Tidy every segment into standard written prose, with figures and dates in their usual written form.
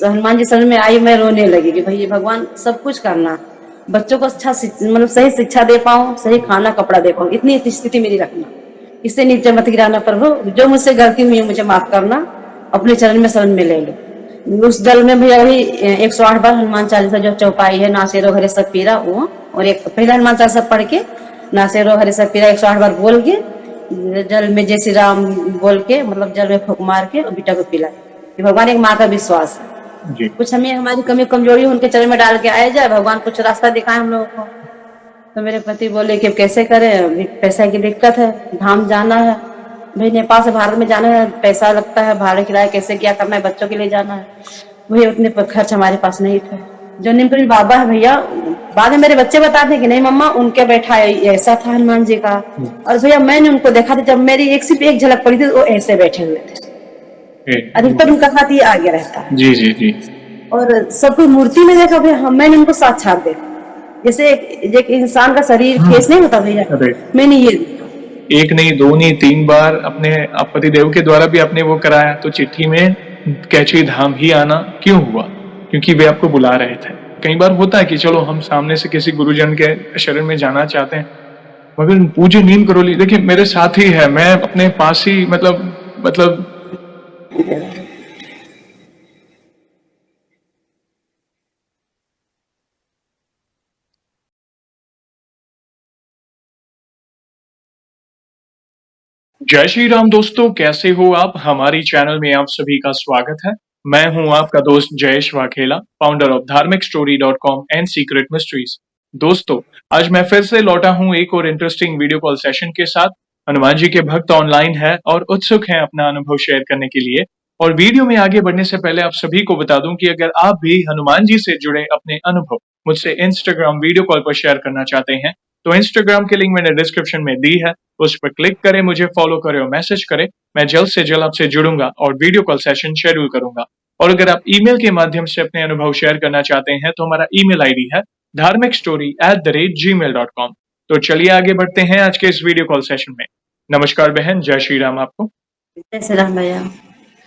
हनुमान जी समझ में आई, मैं रोने लगी कि भई भगवान सब कुछ करना, बच्चों को अच्छा मतलब सही शिक्षा दे पाऊँ, सही खाना कपड़ा दे पाऊँ, इतनी स्थिति मेरी रखना, इससे नीचे मत गिराना प्रभु, जो मुझसे गलती हुई है मुझे माफ करना, अपने चरण में शरण में ले लो। उस दल में भैया वही 108 बार हनुमान चालीसा जो चौपाई है, नासेरो हरे सब पीरा वो, और एक पहला हनुमान चालीसा पढ़ के नासेरो हरे सब पीरा 108 बार बोल के जल में जय श्री राम बोल के, मतलब जल में फूंक मार के और बेटा को पिलाए। कि भगवान एक माँ का विश्वास है, जी कुछ हमें हमारी कमी कमजोरी उनके चरण में डाल के आए जाए, भगवान कुछ रास्ता दिखाए हम लोगों को। तो मेरे पति बोले कि कैसे करें, अभी पैसा की दिक्कत है, धाम जाना है भाई, नेपाल से भारत में जाना है, पैसा लगता है, भाड़े किराया कैसे क्या करना है, बच्चों के लिए जाना है, वही उतने खर्च हमारे पास नहीं थे। जो नीमपुरी बाबा है भैया, बाद में मेरे बच्चे बताते कि नहीं मम्मा उनके बैठा ऐसा था हनुमान जी का, और भैया मैंने उनको देखा था, जब मेरी एक सिर्फ एक झलक पड़ी थी वो ऐसे बैठे हुए थे, अधिकतर उनका हाथ ये आगे रहता है। जी जी जी और सब कोई मूर्ति में देखा भैया, मैंने उनको साक्षात देखा, जैसे एक इंसान का शरीर फेस नहीं होता भैया, अरे मैंने ये देखा। एक नहीं दो नहीं 3 बार अपने पतिदेव के द्वारा भी आपने वो कराया, तो चिट्ठी में कैची धाम ही आना क्यों हुआ? क्योंकि वे आपको बुला रहे थे। कई बार होता है कि चलो हम सामने से किसी गुरुजन के शरण में जाना चाहते हैं, मगर पूज्य नीम करोली देखिए मेरे साथ ही है, मैं अपने पास ही मतलब जय श्री राम दोस्तों, कैसे हो आप? हमारी चैनल में आप सभी का स्वागत है। मैं हूं आपका दोस्त Jayesh Vaghela, founder of dharmicstory.com and secret mysteries. दोस्तों, आज मैं फिर से लौटा हूं एक और इंटरेस्टिंग वीडियो कॉल सेशन के साथ। हनुमान जी के भक्त ऑनलाइन है और उत्सुक हैं अपना अनुभव शेयर करने के लिए। और वीडियो में आगे बढ़ने से पहले आप सभी को बता दूं कि अगर आप भी हनुमान जी से जुड़े अपने अनुभव मुझसे इंस्टाग्राम वीडियो कॉल पर शेयर करना चाहते हैं, तो इंस्टाग्राम की लिंक मैंने डिस्क्रिप्शन में दी है, उस पर क्लिक करें, मुझे फॉलो करें और मैसेज करें। मैं जल्द से जल्द आपसे जुड़ूंगा और वीडियो कॉल सेशन शेड्यूल करूंगा। और अगर आप ईमेल के माध्यम से अपने अनुभव शेयर करना चाहते हैं, तो हमारा ईमेल आईडी है dharmicstory@gmail.com। तो चलिए आगे बढ़ते हैं आज के इस वीडियो कॉल सेशन में। नमस्कार बहन, जय श्री राम आपको। जय श्री राम भैया।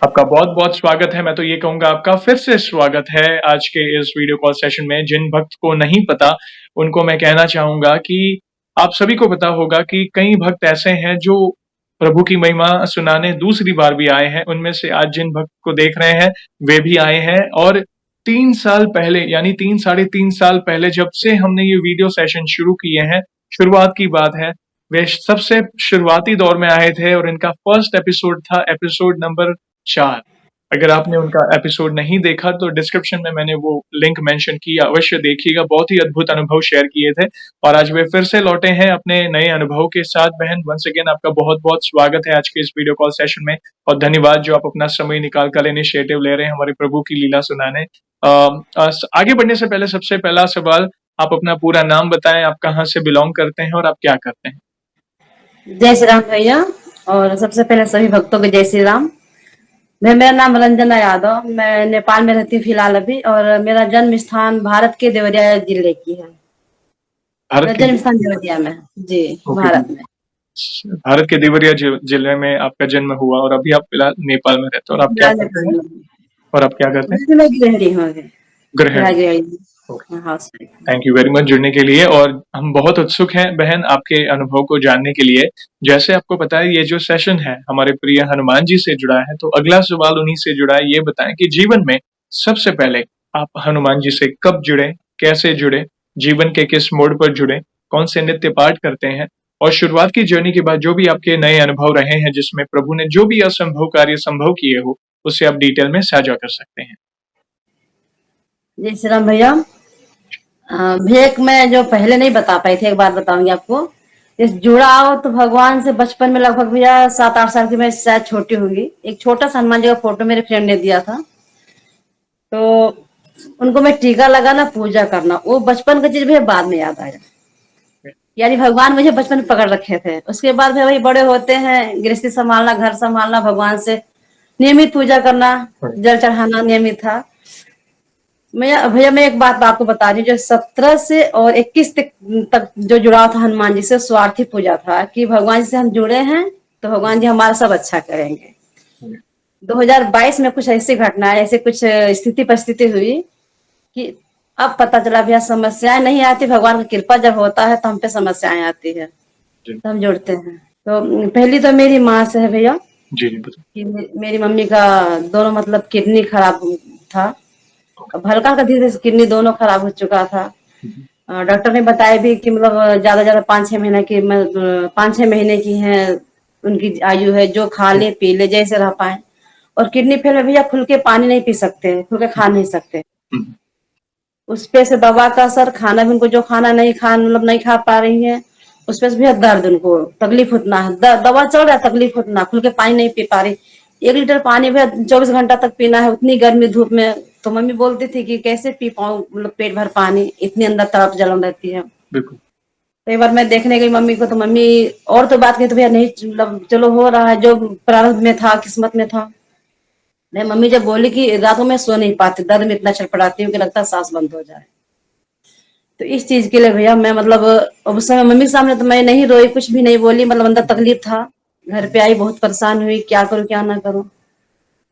आपका बहुत बहुत स्वागत है। मैं तो ये कहूंगा आपका फिर से स्वागत है आज के इस वीडियो कॉल सेशन में। जिन भक्त को नहीं पता उनको मैं कहना चाहूंगा कि आप सभी को पता होगा कि कई भक्त ऐसे हैं जो प्रभु की महिमा सुनाने दूसरी बार भी आए हैं। उनमें से आज जिन भक्त को देख रहे हैं वे भी आए हैं, और 3 साल पहले यानी 3 साढ़े 3 साल पहले जब से हमने ये वीडियो सेशन शुरू किए हैं, शुरुआत की बात है, वे सबसे शुरुआती दौर में आए थे और इनका फर्स्ट एपिसोड था एपिसोड नंबर 4। अगर आपने उनका एपिसोड नहीं देखा तो डिस्क्रिप्शन में मैंने वो लिंक मेंशन किया, अवश्य देखिएगा। बहुत ही अद्भुत अनुभव शेयर किए थे और आज वे फिर से लौटे हैं अपने नए अनुभव के साथ। बहन, वंस अगेन आपका बहुत बहुत स्वागत है आज के इस वीडियो कॉल सेशन में, और धन्यवाद जो आप अपना समय निकाल कर इनिशिएटिव ले रहे हैं हमारे प्रभु की लीला सुनाने। आगे बढ़ने से पहले सबसे पहला सवाल, आप अपना पूरा नाम बताएं, आप कहाँ से बिलोंग करते हैं और आप क्या करते हैं? जय श्री राम भैया, और सबसे पहले सभी भक्तों को जय श्री राम। मेरा नाम रंजना यादव, मैं नेपाल में रहती हूँ फिलहाल अभी, और मेरा जन्म स्थान भारत के देवरिया जिले की है। भारत मेरा के जन्म स्थान देवरिया में है जी, ओके, भारत में। भारत के देवरिया जिले में आपका जन्म हुआ और अभी आप फिलहाल नेपाल में रहते हैं, और आप क्या फिलहाल करते नेपाल हैं? में। और आप क्या करते हैं? मैं गृहिणी हूँ अभी, गृहिणी। फिलहाल गृहिणी ओके, हूँ, house wife. Thank you very much जुड़ने के लिए, और हम बहुत उत्सुक हैं बहन आपके अनुभव को जानने के लिए। जैसे आपको पता है ये जो सेशन है हमारे प्रिय हनुमान जी से जुड़ा है, तो अगला सवाल उन्हीं से जुड़ा है। ये बताएं कि जीवन में सबसे पहले आप हनुमान जी से कब जुड़े, कैसे जुड़े, जीवन के किस मोड़ पर जुड़े, कौन से नित्य पाठ करते हैं, और शुरुआत की जर्नी के बाद जो भी आपके नए अनुभव रहे हैं जिसमें प्रभु ने जो भी असंभव कार्य संभव किए हो, उससे आप डिटेल में साझा कर सकते हैं। जय श्री राम भैया। भैया एक मैं जो पहले नहीं बता पाई थी, एक बार बताऊंगी आपको। इस जुड़ाव तो भगवान से बचपन में, लगभग भैया 7-8 साल की मैं शायद छोटी होंगी, एक छोटा सा हनुमान जी का फोटो मेरे फ्रेंड ने दिया था, तो उनको मैं टीका लगाना, पूजा करना, वो बचपन का चीज भैया बाद में याद आया। यानी भगवान मुझे बचपन में पकड़ रखे थे। उसके बाद फिर वही बड़े होते हैं, गृहस्थी संभालना, घर संभालना, भगवान से नियमित पूजा करना, जल चढ़ाना नियमित था। मैं भैया मैं एक बात आपको बता रही हूँ, जो 17 से और 21 तक जो जुड़ाव था हनुमान जी से, स्वार्थी पूजा था कि भगवान जी से हम जुड़े हैं तो भगवान जी हमारा सब अच्छा करेंगे। 2022 में कुछ ऐसी घटनाएं, ऐसे कुछ स्थिति परिस्थिति हुई कि अब पता चला भैया समस्याएं नहीं आती, भगवान की कृपा जब होता है तो हम पे समस्याएं आती है, जी। तो हम जुड़ते हैं। तो पहली तो मेरी माँ से है भैया, जी, जी, बताइए। कि मेरी मम्मी का दोनों मतलब किडनी खराब था। अब हल्का हल्का धीरे धीरे किडनी दोनों खराब हो चुका था। हुँ, डॉक्टर ने बताया भी कि मतलब ज्यादा ज्यादा 5-6 महीने की 5-6 महीने की है उनकी आयु है, जो खा हुँ, ले पी ले जैसे रह पाए। और किडनी फेल में भैया खुल के पानी नहीं पी सकते, खुल के खा नहीं सकते। हुँ, उस पे से दवा का असर, खाना भी उनको जो खाना नहीं खा मतलब नहीं खा पा रही है, उस पे से भी दर्द, उनको तकलीफ उतना है, दवा चल रहा है, तकलीफ उतना, खुल के पानी नहीं पी पा रही। 1 लीटर पानी भी 24 घंटा तक पीना है, उतनी गर्मी धूप में। तो मम्मी बोलती थी कि कैसे पी पाऊं मतलब पेट भर पानी, इतनी अंदर तड़प जलन रहती है। बिल्कुल। तो एक बार मैं देखने गई मम्मी को, तो मम्मी और तो बात की तो भैया नहीं, मतलब चलो हो रहा है जो प्रारब्ध में था, किस्मत में था। मैं मम्मी जब बोली कि रातों में सो नहीं पाती, दर्द में इतना छटपटाती हूँ कि लगता है सांस बंद हो जाए। तो इस चीज के लिए भैया मैं मतलब अब उस समय मम्मी के सामने तो मैं नहीं रोई, कुछ भी नहीं बोली, मतलब अंदर तकलीफ था। घर पे आई बहुत परेशान हुई, क्या करूँ क्या ना करूँ।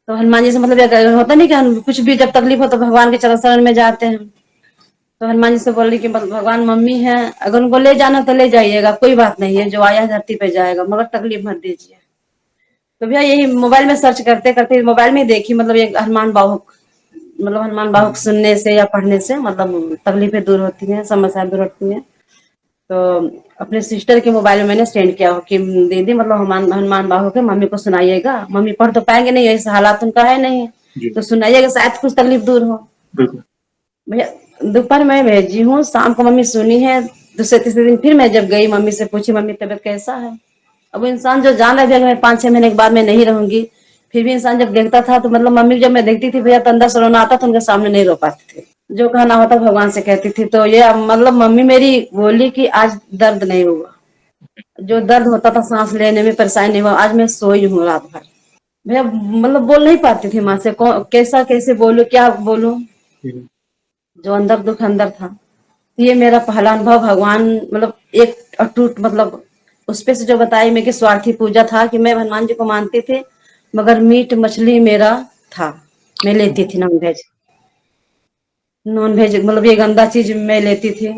तो हनुमान जी से मतलब होता नहीं कि हम कुछ भी जब तकलीफ हो तो भगवान के चरण शरण में जाते हैं। तो हनुमान जी से बोल रही कि भगवान मम्मी है, अगर उनको ले जाना तो ले जाइएगा, कोई बात नहीं है, जो आया है धरती पे जाएगा, मगर तकलीफ मत दीजिए। तो भैया यही मोबाइल में सर्च करते करते मोबाइल में देखी, मतलब ये हनुमान बाहुक, मतलब हनुमान बाहुक हुँ, सुनने से या पढ़ने से मतलब तकलीफें दूर होती हैं, समस्याएं दूर होती हैं। तो अपने सिस्टर के मोबाइल में मैंने सेंड किया कि दीदी मतलब हनुमान हनुमान बाहुक है, मम्मी को सुनाइएगा, मम्मी पढ़ तो पाएंगे नहीं, ऐसा हालात उनका है नहीं, जी, तो सुनाइएगा, शायद कुछ तकलीफ दूर हो। बिल्कुल। भैया दोपहर में भेजी हूँ, शाम को मम्मी सुनी है। दूसरे तीसरे दिन फिर मैं जब गई, मम्मी से पूछी मम्मी तबीयत कैसा है। अब इंसान जो जान रहा है मैं 5-6 महीने के बाद मैं नहीं रहूंगी, फिर भी इंसान जब देखता था तो मतलब मम्मी जब मैं देखती थी भैया तो अंदर से रोना आता था, उनके सामने नहीं रो पाती थी, जो कहना होता भगवान से कहती थी। तो ये मतलब मम्मी मेरी बोली कि आज दर्द नहीं हुआ, जो दर्द होता था सांस लेने में परेशानी नहीं हुआ, आज मैं सोई हूँ रात भर। भैया मतलब बोल नहीं पाती थी माँ से, कैसा कैसे बोलूं क्या बोलूं, हुँ, जो अंदर दुख अंदर था। ये मेरा पहला अनुभव भगवान मतलब एक अटूट मतलब उस पे से जो बताई मैं कि स्वार्थी पूजा था, कि मैं हनुमान जी को मानती थी, मगर मीट मछली मेरा था, मैं लेती थी नॉन वेज। नॉन वेज मतलब ये गंदा चीज मैं लेती थी।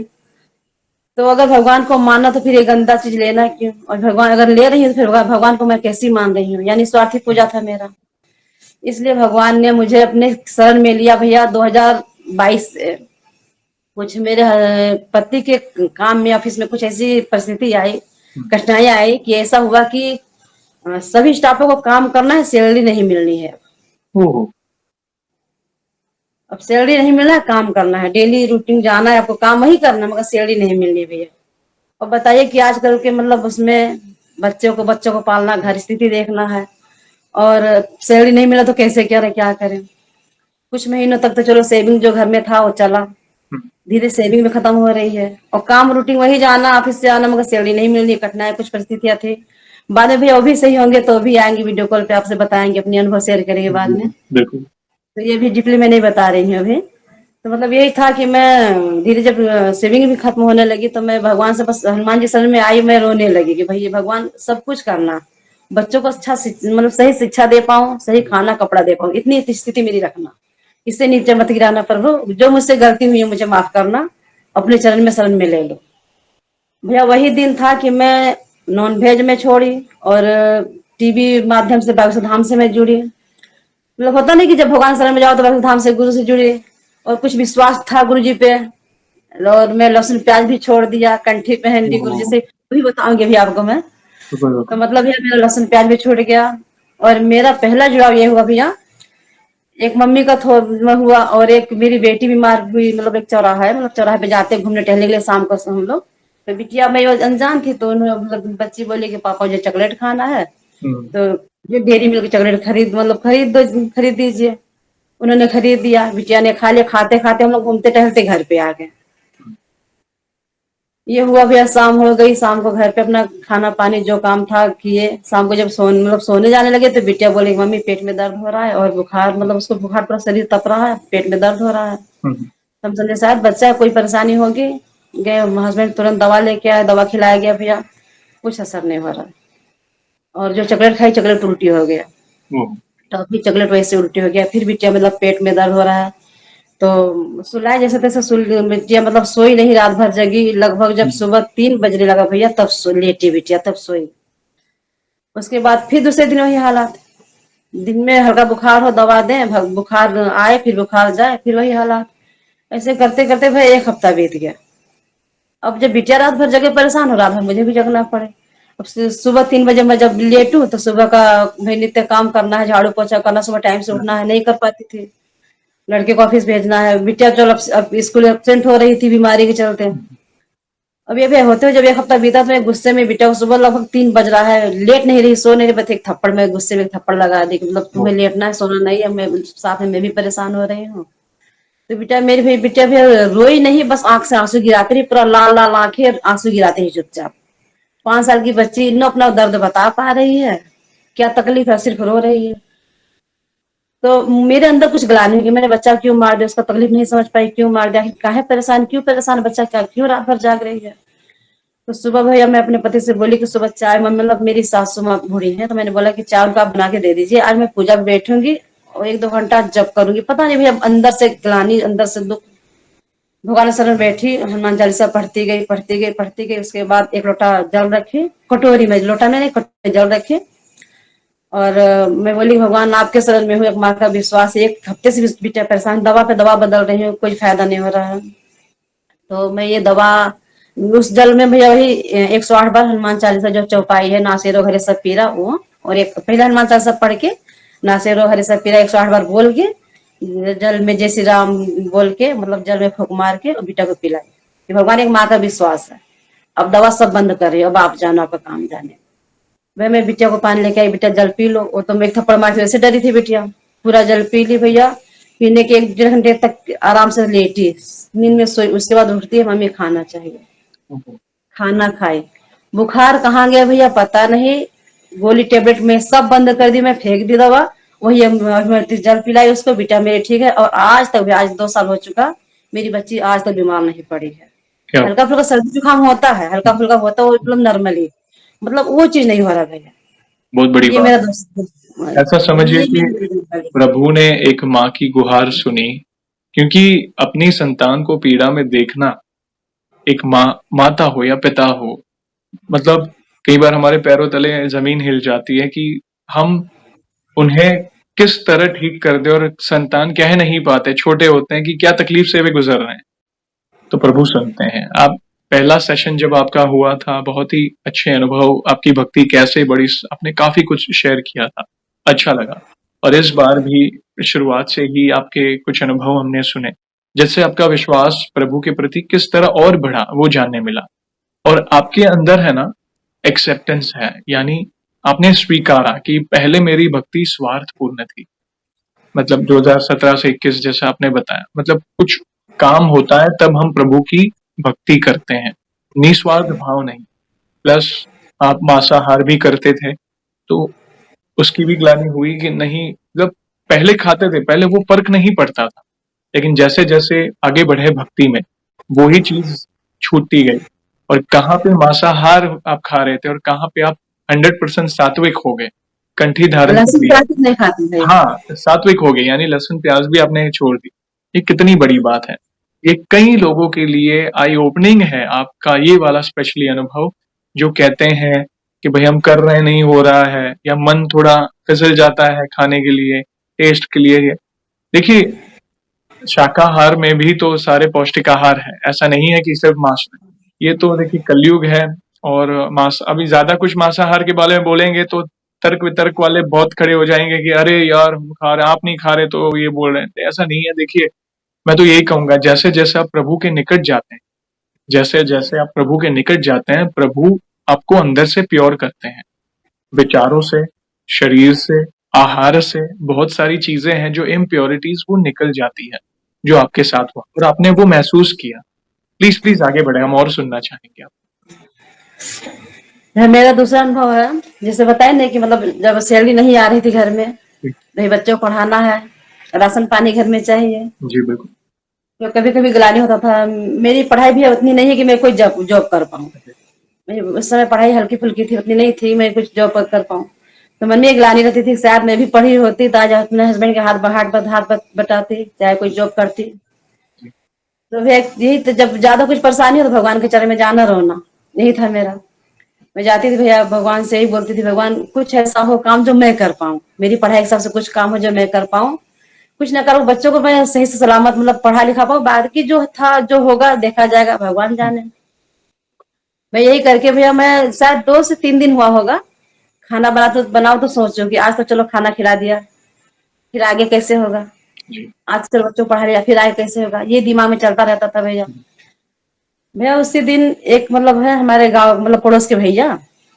तो अगर भगवान को मानना तो फिर ये गंदा चीज लेना क्यों, और भगवान अगर ले रही हूँ तो फिर भगवान को मैं कैसी मान रही हूँ, यानी स्वार्थी पूजा था मेरा। इसलिए भगवान ने मुझे अपने शरण में लिया भैया 2022 से। कुछ मेरे पति के काम में, ऑफिस में कुछ ऐसी परिस्थिति आई, हुँ, कठिनाई आई कि ऐसा हुआ कि सभी स्टाफों को काम करना है, सैलरी नहीं मिलनी है। ओह! अब सैलरी नहीं मिलना है, काम करना है, डेली रूटीन जाना है, आपको काम वही करना है, मगर सैलरी नहीं मिलनी भैया। और बताइए कि आजकल के मतलब उसमें बच्चों को पालना, घर स्थिति देखना है, और सैलरी नहीं मिला तो कैसे क्या करें। कुछ महीनों तक तो चलो सेविंग जो घर में था वो चला, हुँ, धीरे सेविंग में खत्म हो रही है, और काम रूटीन वही जाना, ऑफिस से आना, मगर सैलरी नहीं मिल रही, कठिनाई कुछ परिस्थितियां थी। बाद में भैया वो भी सही होंगे तो भी आएंगे वीडियो कॉल पे, आपसे बताएंगे, अपनी अनुभव शेयर करेंगे बाद जी, में। बिल्कुल। तो ये भी डिटेल में नहीं बता रही हूँ अभी। तो मतलब यही था कि मैं धीरे जब सेविंग भी खत्म होने लगी तो मैं भगवान से बस हनुमान जी शरण में आई, मैं रोने लगी कि भाई ये भगवान सब कुछ करना, बच्चों को अच्छा मतलब सही शिक्षा दे पाऊँ, सही खाना कपड़ा दे पाऊँ, इतनी स्थिति मेरी रखना, इससे नीचे मत गिराना प्रभु, जो मुझसे गलती हुई है मुझे माफ करना, अपने चरण में शरण में ले लो। भैया वही दिन था कि मैं नॉन वेज में छोड़ी, और टीवी माध्यम से बाबा धाम से मैं जुड़ी। मतलब होता नहीं कि जब भगवान शरण में जाओ तो बाबा धाम से गुरु से जुड़ी, और कुछ विश्वास था गुरु जी पे, और मैं लहसुन प्याज भी छोड़ दिया, कंठी पहन ली गुरु जी ओह! से, वही बताऊंगी भैया आपको मैं। बिल्कुल, तो बिल्कुल। मतलब भैया मेरा लहसुन प्याज भी छूट गया। और मेरा पहला जुड़ाव ये हुआ भैया, एक मम्मी का में हुआ, और एक मेरी बेटी बीमार हुई, मतलब एक चौराहा है, मतलब चौराहे पे जाते घूमने टहलने के लिए शाम को हम लोग। तो बिटिया मैं अनजान थी, तो उन्होंने मतलब बच्ची बोली कि पापा मुझे चॉकलेट खाना है, हुँ, तो ये डेयरी मिल्क चॉकलेट खरीद दो, खरीद दीजिए। उन्होंने खरीद दिया, बिटिया ने खा लिया, खाते खाते हम लोग घूमते टहलते घर पे आ गए। हुँ, ये हुआ भैया, शाम हो गई, शाम को घर पे अपना खाना पानी जो काम था किए, शाम को जब सोने जाने लगे तो बिटिया बोले मम्मी पेट में दर्द हो रहा है, और बुखार, मतलब उसको बुखार, पूरा शरीर तप रहा है, पेट में दर्द हो रहा है। हुँ, हम समझे शायद बच्चा है, कोई परेशानी होगी। गए हस्बैंड, तुरंत दवा लेके आए, दवा खिलाया गया भैया, कुछ असर नहीं हो रहा। और जो चॉकलेट खाई, चॉकलेट उल्टी हो गया। ओह! टॉफी चॉकलेट वैसे उल्टी हो गया, फिर बिटिया मतलब पेट में दर्द हो रहा है, तो सुलाए जैसे तैसे बिटिया मतलब सोई नहीं, रात भर जगी, लगभग जब सुबह 3 बजने लगा भैया तब लेटी बिटिया, तब सोई। उसके बाद फिर दूसरे दिन वही हालात, दिन में हल्का बुखार हो दवा दें, बुखार आए फिर बुखार जाए, फिर वही हालात। ऐसे करते करते भाई 1 हफ्ता बीत गया। अब जब बिटिया रात भर जगे परेशान हो, रात भर मुझे भी जगना पड़े। अब सुबह 3 बजे मैं जब लेटू तो सुबह का भाई नित्य काम करना है, झाड़ू पोछा करना, सुबह टाइम से उठना है, नहीं कर पाती थी। लड़के को ऑफिस भेजना है, बिटिया चल अब स्कूल एब्सेंट हो रही थी बीमारी के चलते। अब ये भी होते हुए जब 1 हफ्ता बीता तो मैं गुस्से में, बिटिया को सुबह लगभग 3 बज रहा है, लेट नहीं रही, सो नहीं रही, बस एक थप्पड़ में गुस्से में एक थप्पड़ लगा दी कि मतलब तुम्हें लेटना है, सोना नहीं है, मैं साथ में मैं भी परेशान हो रही हूँ। तो बेटा मेरी भी बिटिया भी रोई नहीं, बस आंख से आंसू गिराती रही, पूरा लाल लाल आंखें, आंसू गिराते ही चुपचाप। 5 साल की बच्ची न अपना दर्द बता पा रही है, क्या तकलीफ है, सिर्फ रो रही है। तो मेरे अंदर कुछ ग्लानि हुई, मैंने बच्चा क्यों मार दिया, उसका तकलीफ नहीं समझ पाई, क्यों मार दिया, काहे परेशान, क्यों परेशान बच्चा, क्या क्यों रात भर जाग रही है। तो सुबह भैया मैं अपने पति से बोली कि सुबह चाय, मतलब मेरी सासू माँ बूढ़ी है, तो मैंने बोला कि चाय उनको आप बना के दे दीजिए, आज मैं पूजा में बैठूंगी और 1-2 घंटा जप करूंगी। पता नहीं भैया अंदर से ग्लानि, अंदर से दुख। भगवान शरण बैठी, हनुमान चालीसा पढ़ती गई पढ़ती गई पढ़ती गई। उसके बाद एक लोटा जल रखी, कटोरी में, लोटा में नहीं, कटोरी में जल रखी। और मैं बोली भगवान आपके शरण में हूँ, एक माँ का विश्वास है, 1 हफ्ते से भी बेटा परेशान, दवा पे दवा बदल रही हूँ, कोई फायदा नहीं हो रहा है। तो मैं ये दवा, उस जल में भैया वही 108 बार हनुमान चालीसा जो चौपाई है, नासेरो हरे सब पीरा वो, और एक पहला हनुमान चालीसा पढ़ के नासेरो हरे सब पीरा 108 बार बोल के, जल में जय श्री राम बोल के, मतलब जल में फूक मार के और बेटा को पिलाई कि भगवान एक माँ का विश्वास है, अब दवा सब बंद कर रही हो, अब आप जानो, आपका काम जाने। वह मैं बिटिया को पानी लेके आई, बेटा जल पी लो। वो तो मैं एक थप्पड़ मार के वैसे डरी थी बिटिया, पूरा जल पी ली भैया। पीने के 1-1.5 घंटे तक आराम से लेटी, नींद में सोई। उसके बाद उठती है, मम्मी खाना चाहिए, खाना खाई। बुखार कहाँ गया भैया पता नहीं, गोली टेबलेट में सब बंद कर दी, मैं फेंक दी दवा। वही जल पिलाई उसको, बेटा मेरे ठीक है। और आज तक भी, आज 2 साल हो चुका, मेरी बच्ची आज तक बीमार नहीं पड़ी है। क्या? हल्का फुल्का सर्दी जुकाम होता है, हल्का फुल्का होता है, वो मतलब नॉर्मली, मतलब वो चीज नहीं हो रहा भैया। बहुत बड़ी ये बात मेरा है। दोस्त, ऐसा समझिए ये कि मेरी प्रभु ने एक माँ की गुहार सुनी, क्योंकि अपनी संतान को पीड़ा में देखना, एक माँ, माता हो या पिता हो, मतलब कई बार हमारे पैरों तले जमीन हिल जाती है कि हम उन्हें किस तरह ठीक कर दे, और संतान कह नहीं पाते, छोटे होते हैं कि क्या तकलीफ से वे गुजर रहे हैं, तो प्रभु सुनते हैं। आप पहला सेशन जब आपका हुआ था, बहुत ही अच्छे अनुभव, आपकी भक्ति कैसे बढ़ी, आपने काफी कुछ शेयर किया था, अच्छा लगा। और इस बार भी शुरुआत से ही आपके कुछ अनुभव हमने सुने, जिससे आपका विश्वास प्रभु के प्रति किस तरह और बढ़ा वो जानने मिला। और आपके अंदर है ना, एक्सेप्टेंस है, यानी आपने स्वीकारा कि पहले मेरी भक्ति स्वार्थपूर्ण थी। मतलब 2017 से 21 जैसा आपने बताया, मतलब कुछ काम होता है तब हम प्रभु की भक्ति करते हैं, निस्वार्थ भाव नहीं। प्लस आप मांसाहार भी करते थे, तो उसकी भी ग्लानि हुई कि नहीं, मतलब पहले खाते थे, पहले वो फर्क नहीं पड़ता था, लेकिन जैसे जैसे आगे बढ़े भक्ति में, वो ही चीज छूटती गई। और कहाँ पे मांसाहार आप खा रहे थे और कहाँ पे आप 100% सात्विक हो गए, कंठी धारण कर लहसुन लिया। प्याज नहीं खाती भैया। हाँ, सात्विक हो गए, यानी लहसुन प्याज भी आपने छोड़ दी। ये कितनी बड़ी बात है। ये कई लोगों के लिए आई ओपनिंग है, आपका ये वाला स्पेशली अनुभव, जो कहते हैं कि भाई हम कर रहे नहीं हो रहा है, या मन थोड़ा फिसल जाता है खाने के लिए, टेस्ट के लिए। देखिए, शाकाहार में भी तो सारे पौष्टिक आहार है, ऐसा नहीं है कि सिर्फ मांस है। ये तो देखिए कलयुग है, और मांस, अभी ज्यादा कुछ मांसाहार के बारे में बोलेंगे तो तर्क वितर्क वाले बहुत खड़े हो जाएंगे कि अरे यार हम खा रहे, आप नहीं खा रहे तो ये बोल रहे हैं। ऐसा नहीं है। देखिए, मैं तो यही कहूंगा, जैसे जैसे आप प्रभु के निकट जाते हैं, जैसे जैसे आप प्रभु के निकट जाते हैं, प्रभु आपको अंदर से प्योर करते हैं, विचारों से, शरीर से, आहार से, बहुत सारी चीजें हैं जो इम्प्योरिटीज वो निकल जाती है, जो आपके साथ हुआ और आपने वो महसूस किया। प्लीज प्लीज आगे बढ़े, हम और सुनना चाहेंगे आप। मेरा दूसरा अनुभव है, जैसे बताया नहीं कि मतलब जब सैलरी नहीं आ रही थी घर में, नहीं बच्चों को पढ़ाना है, राशन पानी घर में चाहिए, जी बिल्कुल। तो कभी कभी ग्लानि होता था। मेरी पढ़ाई भी उतनी नहीं है कि मैं कोई जॉब कर पाऊँ, उस समय पढ़ाई हल्की फुल्की थी, उतनी नहीं थी मैं कुछ जॉब कर पाऊँ। तो मन में एक ग्लानि रहती थी, शायद मैं भी पढ़ी होती तो आज अपने हस्बैंड के हाथ बटाती, चाहे कोई जॉब करती। तो यही तो, जब ज्यादा कुछ परेशानी हो तो भगवान के चरण में जाना रोना, यही था मेरा। मैं जाती थी भैया, भगवान से ही बोलती थी, भगवान कुछ ऐसा हो काम जो मैं कर पाऊँ, मेरी पढ़ाई के हिसाब से कुछ काम हो जो मैं कर पाऊँ, कुछ ना करूँ, बच्चों को मैं सही से सलामत मतलब पढ़ा लिखा पाऊँ, बाद की जो था जो होगा देखा जाएगा, भगवान जाने। मैं यही करके भैया, मैं शायद 2 से 3 दिन हुआ होगा, खाना बनाओ तो सोचो कि आज तो चलो खाना खिला दिया, फिर आगे कैसे होगा, आज चलो बच्चों को पढ़ा लिया, फिर आगे कैसे होगा, ये दिमाग में चलता रहता था भैया। भैया उसी दिन एक मतलब है हमारे गांव मतलब पड़ोस के भैया,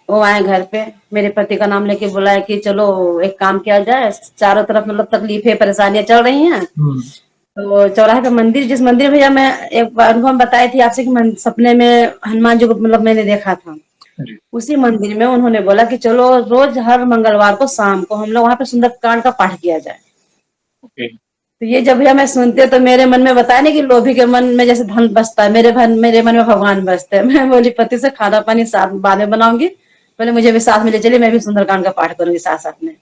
वो आए घर पे, मेरे पति का नाम लेके बुलाए कि चलो एक काम किया जाए, चारों तरफ मतलब तकलीफें परेशानियां चल रही हैं। तो चौराहे पे मंदिर, जिस मंदिर भैया मैं एक बार अनुभव बताई थी आपसे कि सपने में हनुमान जी को मतलब मैंने देखा था, उसी मंदिर में उन्होंने बोला कि चलो रोज हर मंगलवार को शाम को हम लोग वहां पे सुंदरकांड का पाठ किया जाए। तो ये जब भैया मैं सुनते तो मेरे मन में बताया नहीं कि लोभी के मन में जैसे धन बसता है, मेरे मन में भगवान बसते हैं। मैं बोली पति से खाना पानी साथ बाद में बनाऊंगी, पहले मुझे भी साथ में ले चलिए, मैं भी सुंदरकांड का पाठ करूंगी साथ साथ में।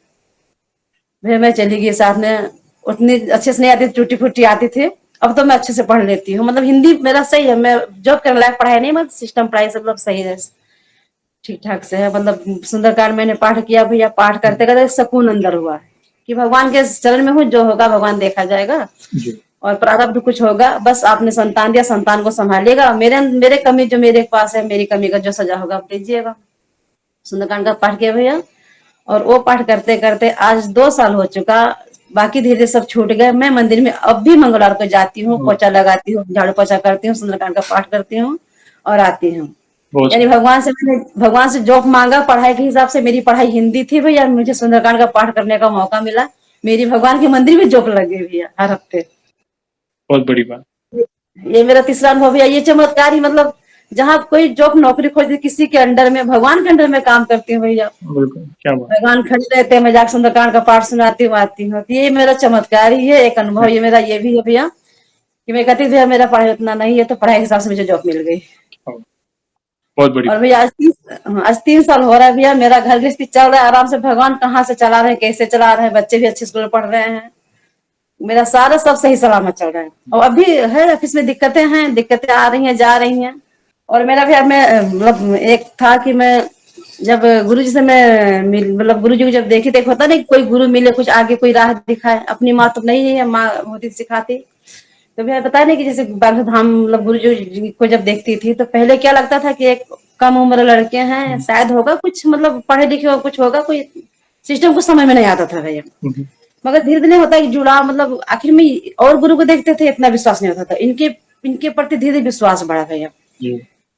भैया मैं चली गई साथ में, उतनी अच्छे से नहीं आती, टूटी फूटी आती थी, अब तो मैं अच्छे से पढ़ लेती हूँ, मतलब हिंदी मेरा सही है, मैं जॉब करने लायक पढ़ाई नहीं, मतलब सिस्टम पढ़ाई सब मतलब सही है, ठीक ठाक से है। मतलब सुंदरकांड मैंने पाठ किया भैया, पाठ करते करते सुकून अंदर हुआ कि भगवान के चरण में हूँ, जो होगा भगवान देखा जाएगा, और प्रारब्ध कुछ होगा, बस आपने संतान दिया, संतान को संभालिएगा, मेरे मेरे कमी जो मेरे पास है, मेरी कमी का जो सजा होगा आप दीजिएगा। सुंदरकांड का पाठ किया भैया, और वो पाठ करते करते आज 2 साल हो चुका, बाकी धीरे धीरे सब छूट गए। मैं मंदिर में अब भी मंगलवार को जाती हूँ, पोछा लगाती हूँ, झाड़ू पोछा करती हूँ, सुंदरकांड का पाठ करती हूँ और आती हूँ। यानी भगवान से जो मांगा पढ़ाई के हिसाब से, मेरी पढ़ाई हिंदी थी भैया, मुझे सुंदरकांड का पाठ करने का मौका मिला, मेरी भगवान के मंदिर में जोक लगे भैया हर हफ्ते। बहुत बड़ी बात। ये मेरा तीसरा अनुभव भैया, ये चमत्कार ही मतलब जहाँ कोई जॉब नौकरी खोजती किसी के अंडर में, भगवान के अंडर में काम करती हूँ भैया, बिल्कुल, क्या बात। भगवान खड़े रहते हैं, मैं जाकर सुंदरकांड का पाठ सुनाती हूँ, आती हूँ। तो ये मेरा चमत्कार ही है, एक अनुभव ये मेरा ये भी है भैया कि मैं कहती भैया मेरा पढ़ाई उतना नहीं है, तो पढ़ाई के हिसाब से मुझे जॉब मिल गई। बहुत बड़ी। और भैया आज 3 साल हो रहा है भैया, मेरा घर गृहस्थी चल रहा है आराम से, भगवान कहाँ से चला रहे हैं, कैसे चला रहे हैं, बच्चे भी अच्छे स्कूल में पढ़ रहे हैं, मेरा सारा सब सही सलामत चल रहा है। और अभी है ऑफिस में दिक्कतें हैं, दिक्कतें आ रही हैं जा रही हैं। और मेरा भैया मैं मतलब एक था कि मैं जब गुरु जी से मैं मतलब गुरु जी को जब देखी, देख होता नहीं कोई गुरु मिले कुछ आगे कोई राह दिखाए, अपनी माँ तो नहीं है, माँ होती सिखाती। तो भैया पता नहीं कि जैसे बाबा धाम मतलब गुरु जी को जब देखती थी तो पहले क्या लगता था कि एक कम उम्र लड़के हैं, शायद होगा कुछ मतलब पढ़े लिखे हो, कुछ होगा, कोई सिस्टम कुछ समझ में नहीं आता था भैया। मगर धीरे धीरे होता है कि जुड़ा मतलब आखिर में, और गुरु को देखते थे इतना विश्वास नहीं होता था, इनके इनके प्रति धीरे धीरे विश्वास बढ़ा भैया।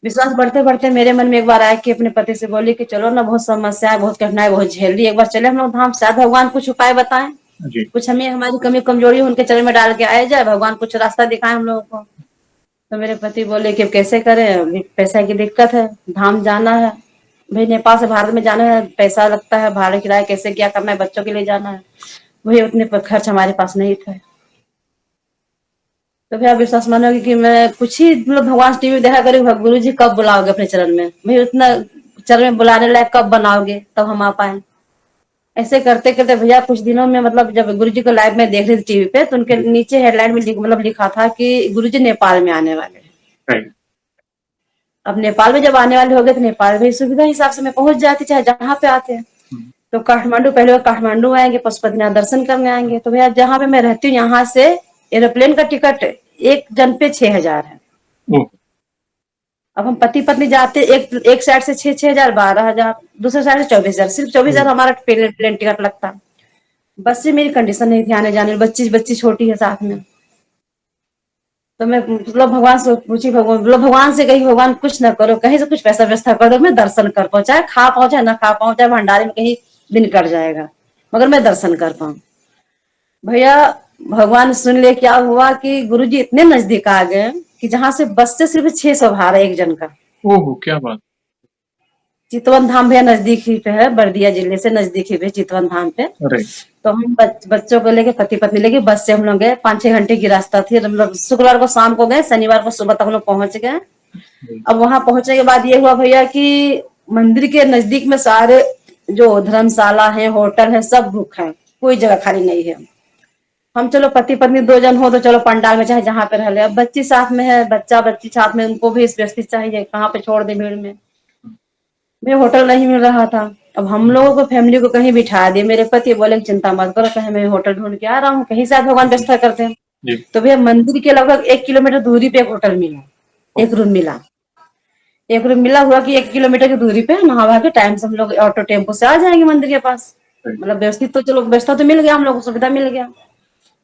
विश्वास बढ़ते बढ़ते मेरे मन में एक बार आया कि अपने पति से बोली कि चलो ना, बहुत समस्या, बहुत कठिनाई, बहुत झेल रही, एक बार चले हम लोग धाम, शायद भगवान कुछ उपाय बताएं, कुछ हमें हमारी कमी कमजोरी उनके चरण में डाल के आए जाए, भगवान कुछ रास्ता दिखाए हम लोगों को। तो मेरे पति बोले कि कैसे करें, अभी पैसा की दिक्कत है, धाम जाना है भाई, नेपाल से भारत में जाना है, पैसा लगता है, भाड़े किराया कैसे क्या करना है, बच्चों के लिए जाना है, वही उतने खर्च हमारे पास नहीं थे। तो भैया विश्वास मानोगे कि मैं कुछ ही मतलब भगवान टीवी में देखा करी, गुरु जी कब बुलाओगे अपने चरण में, भाई उतना चरण में बुलाने लायक कब बनाओगे तब हम आ पाए। ऐसे करते करते भैया कुछ दिनों में मतलब जब गुरु जी को लाइव में देख रही थी टीवी पे, तो उनके नीचे हेडलाइन में मतलब लिखा था कि गुरु जी नेपाल में आने वाले हैं। अब नेपाल में जब आने वाले हो गए तो नेपाल में सुविधा हिसाब से मैं पहुंच जाती, चाहे जहाँ पे आते हैं। तो काठमांडू, पहले वो काठमांडू आएंगे, पशुपतिनाथ दर्शन करने आएंगे। तो भैया जहाँ पे मैं रहती हूँ यहाँ से एरोप्लेन का टिकट एक जन पे 6,000 है। अब हम पति पत्नी जाते, एक साइड से 6,000 12,000, दूसरे साइड से 24,000, सिर्फ 24,000 हमारा प्लेन टिकट लगता। बस से मेरी कंडीशन नहीं थी आने जाने, बच्ची छोटी है साथ में। तो मैं मतलब भगवान से पूछी, भगवान से कही भगवान कुछ ना करो, कहीं से कुछ पैसा व्यवस्था कर दो, मैं दर्शन कर पाऊँ, चाहे खा पाऊँ चाहे ना खा पाऊँ, चाहे भंडारे में कहीं दिन कट जाएगा, मगर मैं दर्शन कर पाऊँ। भैया भगवान सुन ले, क्या हुआ कि गुरुजी इतने नजदीक आ गए कि जहां से बस से सिर्फ 600 भाड़ा एक जन का। ओहो, क्या बात। चितवन धाम भैया नजदीक ही पे है, बर्दिया जिले से नजदीक ही पे चितवन धाम पे। तो हम बच्चों को लेके, पति पत्नी लेके बस से हम लोग गए, 5-6 घंटे की रास्ता थी, मतलब शुक्रवार को शाम को गए, शनिवार को सुबह तक हम लोग पहुंच गए। अब वहां पहुंचने के बाद ये हुआ भैया कि मंदिर के नजदीक में सारे जो धर्मशाला है, होटल है, सब बुक है, कोई जगह खाली नहीं है। हम चलो पति पत्नी 2 जन हो तो चलो पंडाल में चाहे जहाँ पे रह ले, अब बच्ची साथ में है, बच्चा बच्ची साथ में, उनको भी व्यवस्थित चाहिए, कहाँ पे छोड़ दे भीड़ में। मैं होटल नहीं मिल रहा था। अब हम लोगों को फैमिली को कहीं बिठा दिए, मेरे पति बोले चिंता मत करो, कहीं मैं होटल ढूंढ के आ रहा हूँ, कहीं से भगवान व्यवस्था करते हैं। जी। तो भैया मंदिर के लगभग 1 किलोमीटर दूरी पे एक होटल मिला, एक रूम मिला। एक रूम मिला हुआ कि 1 किलोमीटर की दूरी पे नहा वहा के टाइम से हम लोग ऑटो टेम्पो से आ जाएंगे मंदिर के पास। मतलब व्यवस्थित तो चलो व्यवस्था तो मिल गया, हम लोग को सुविधा मिल गया।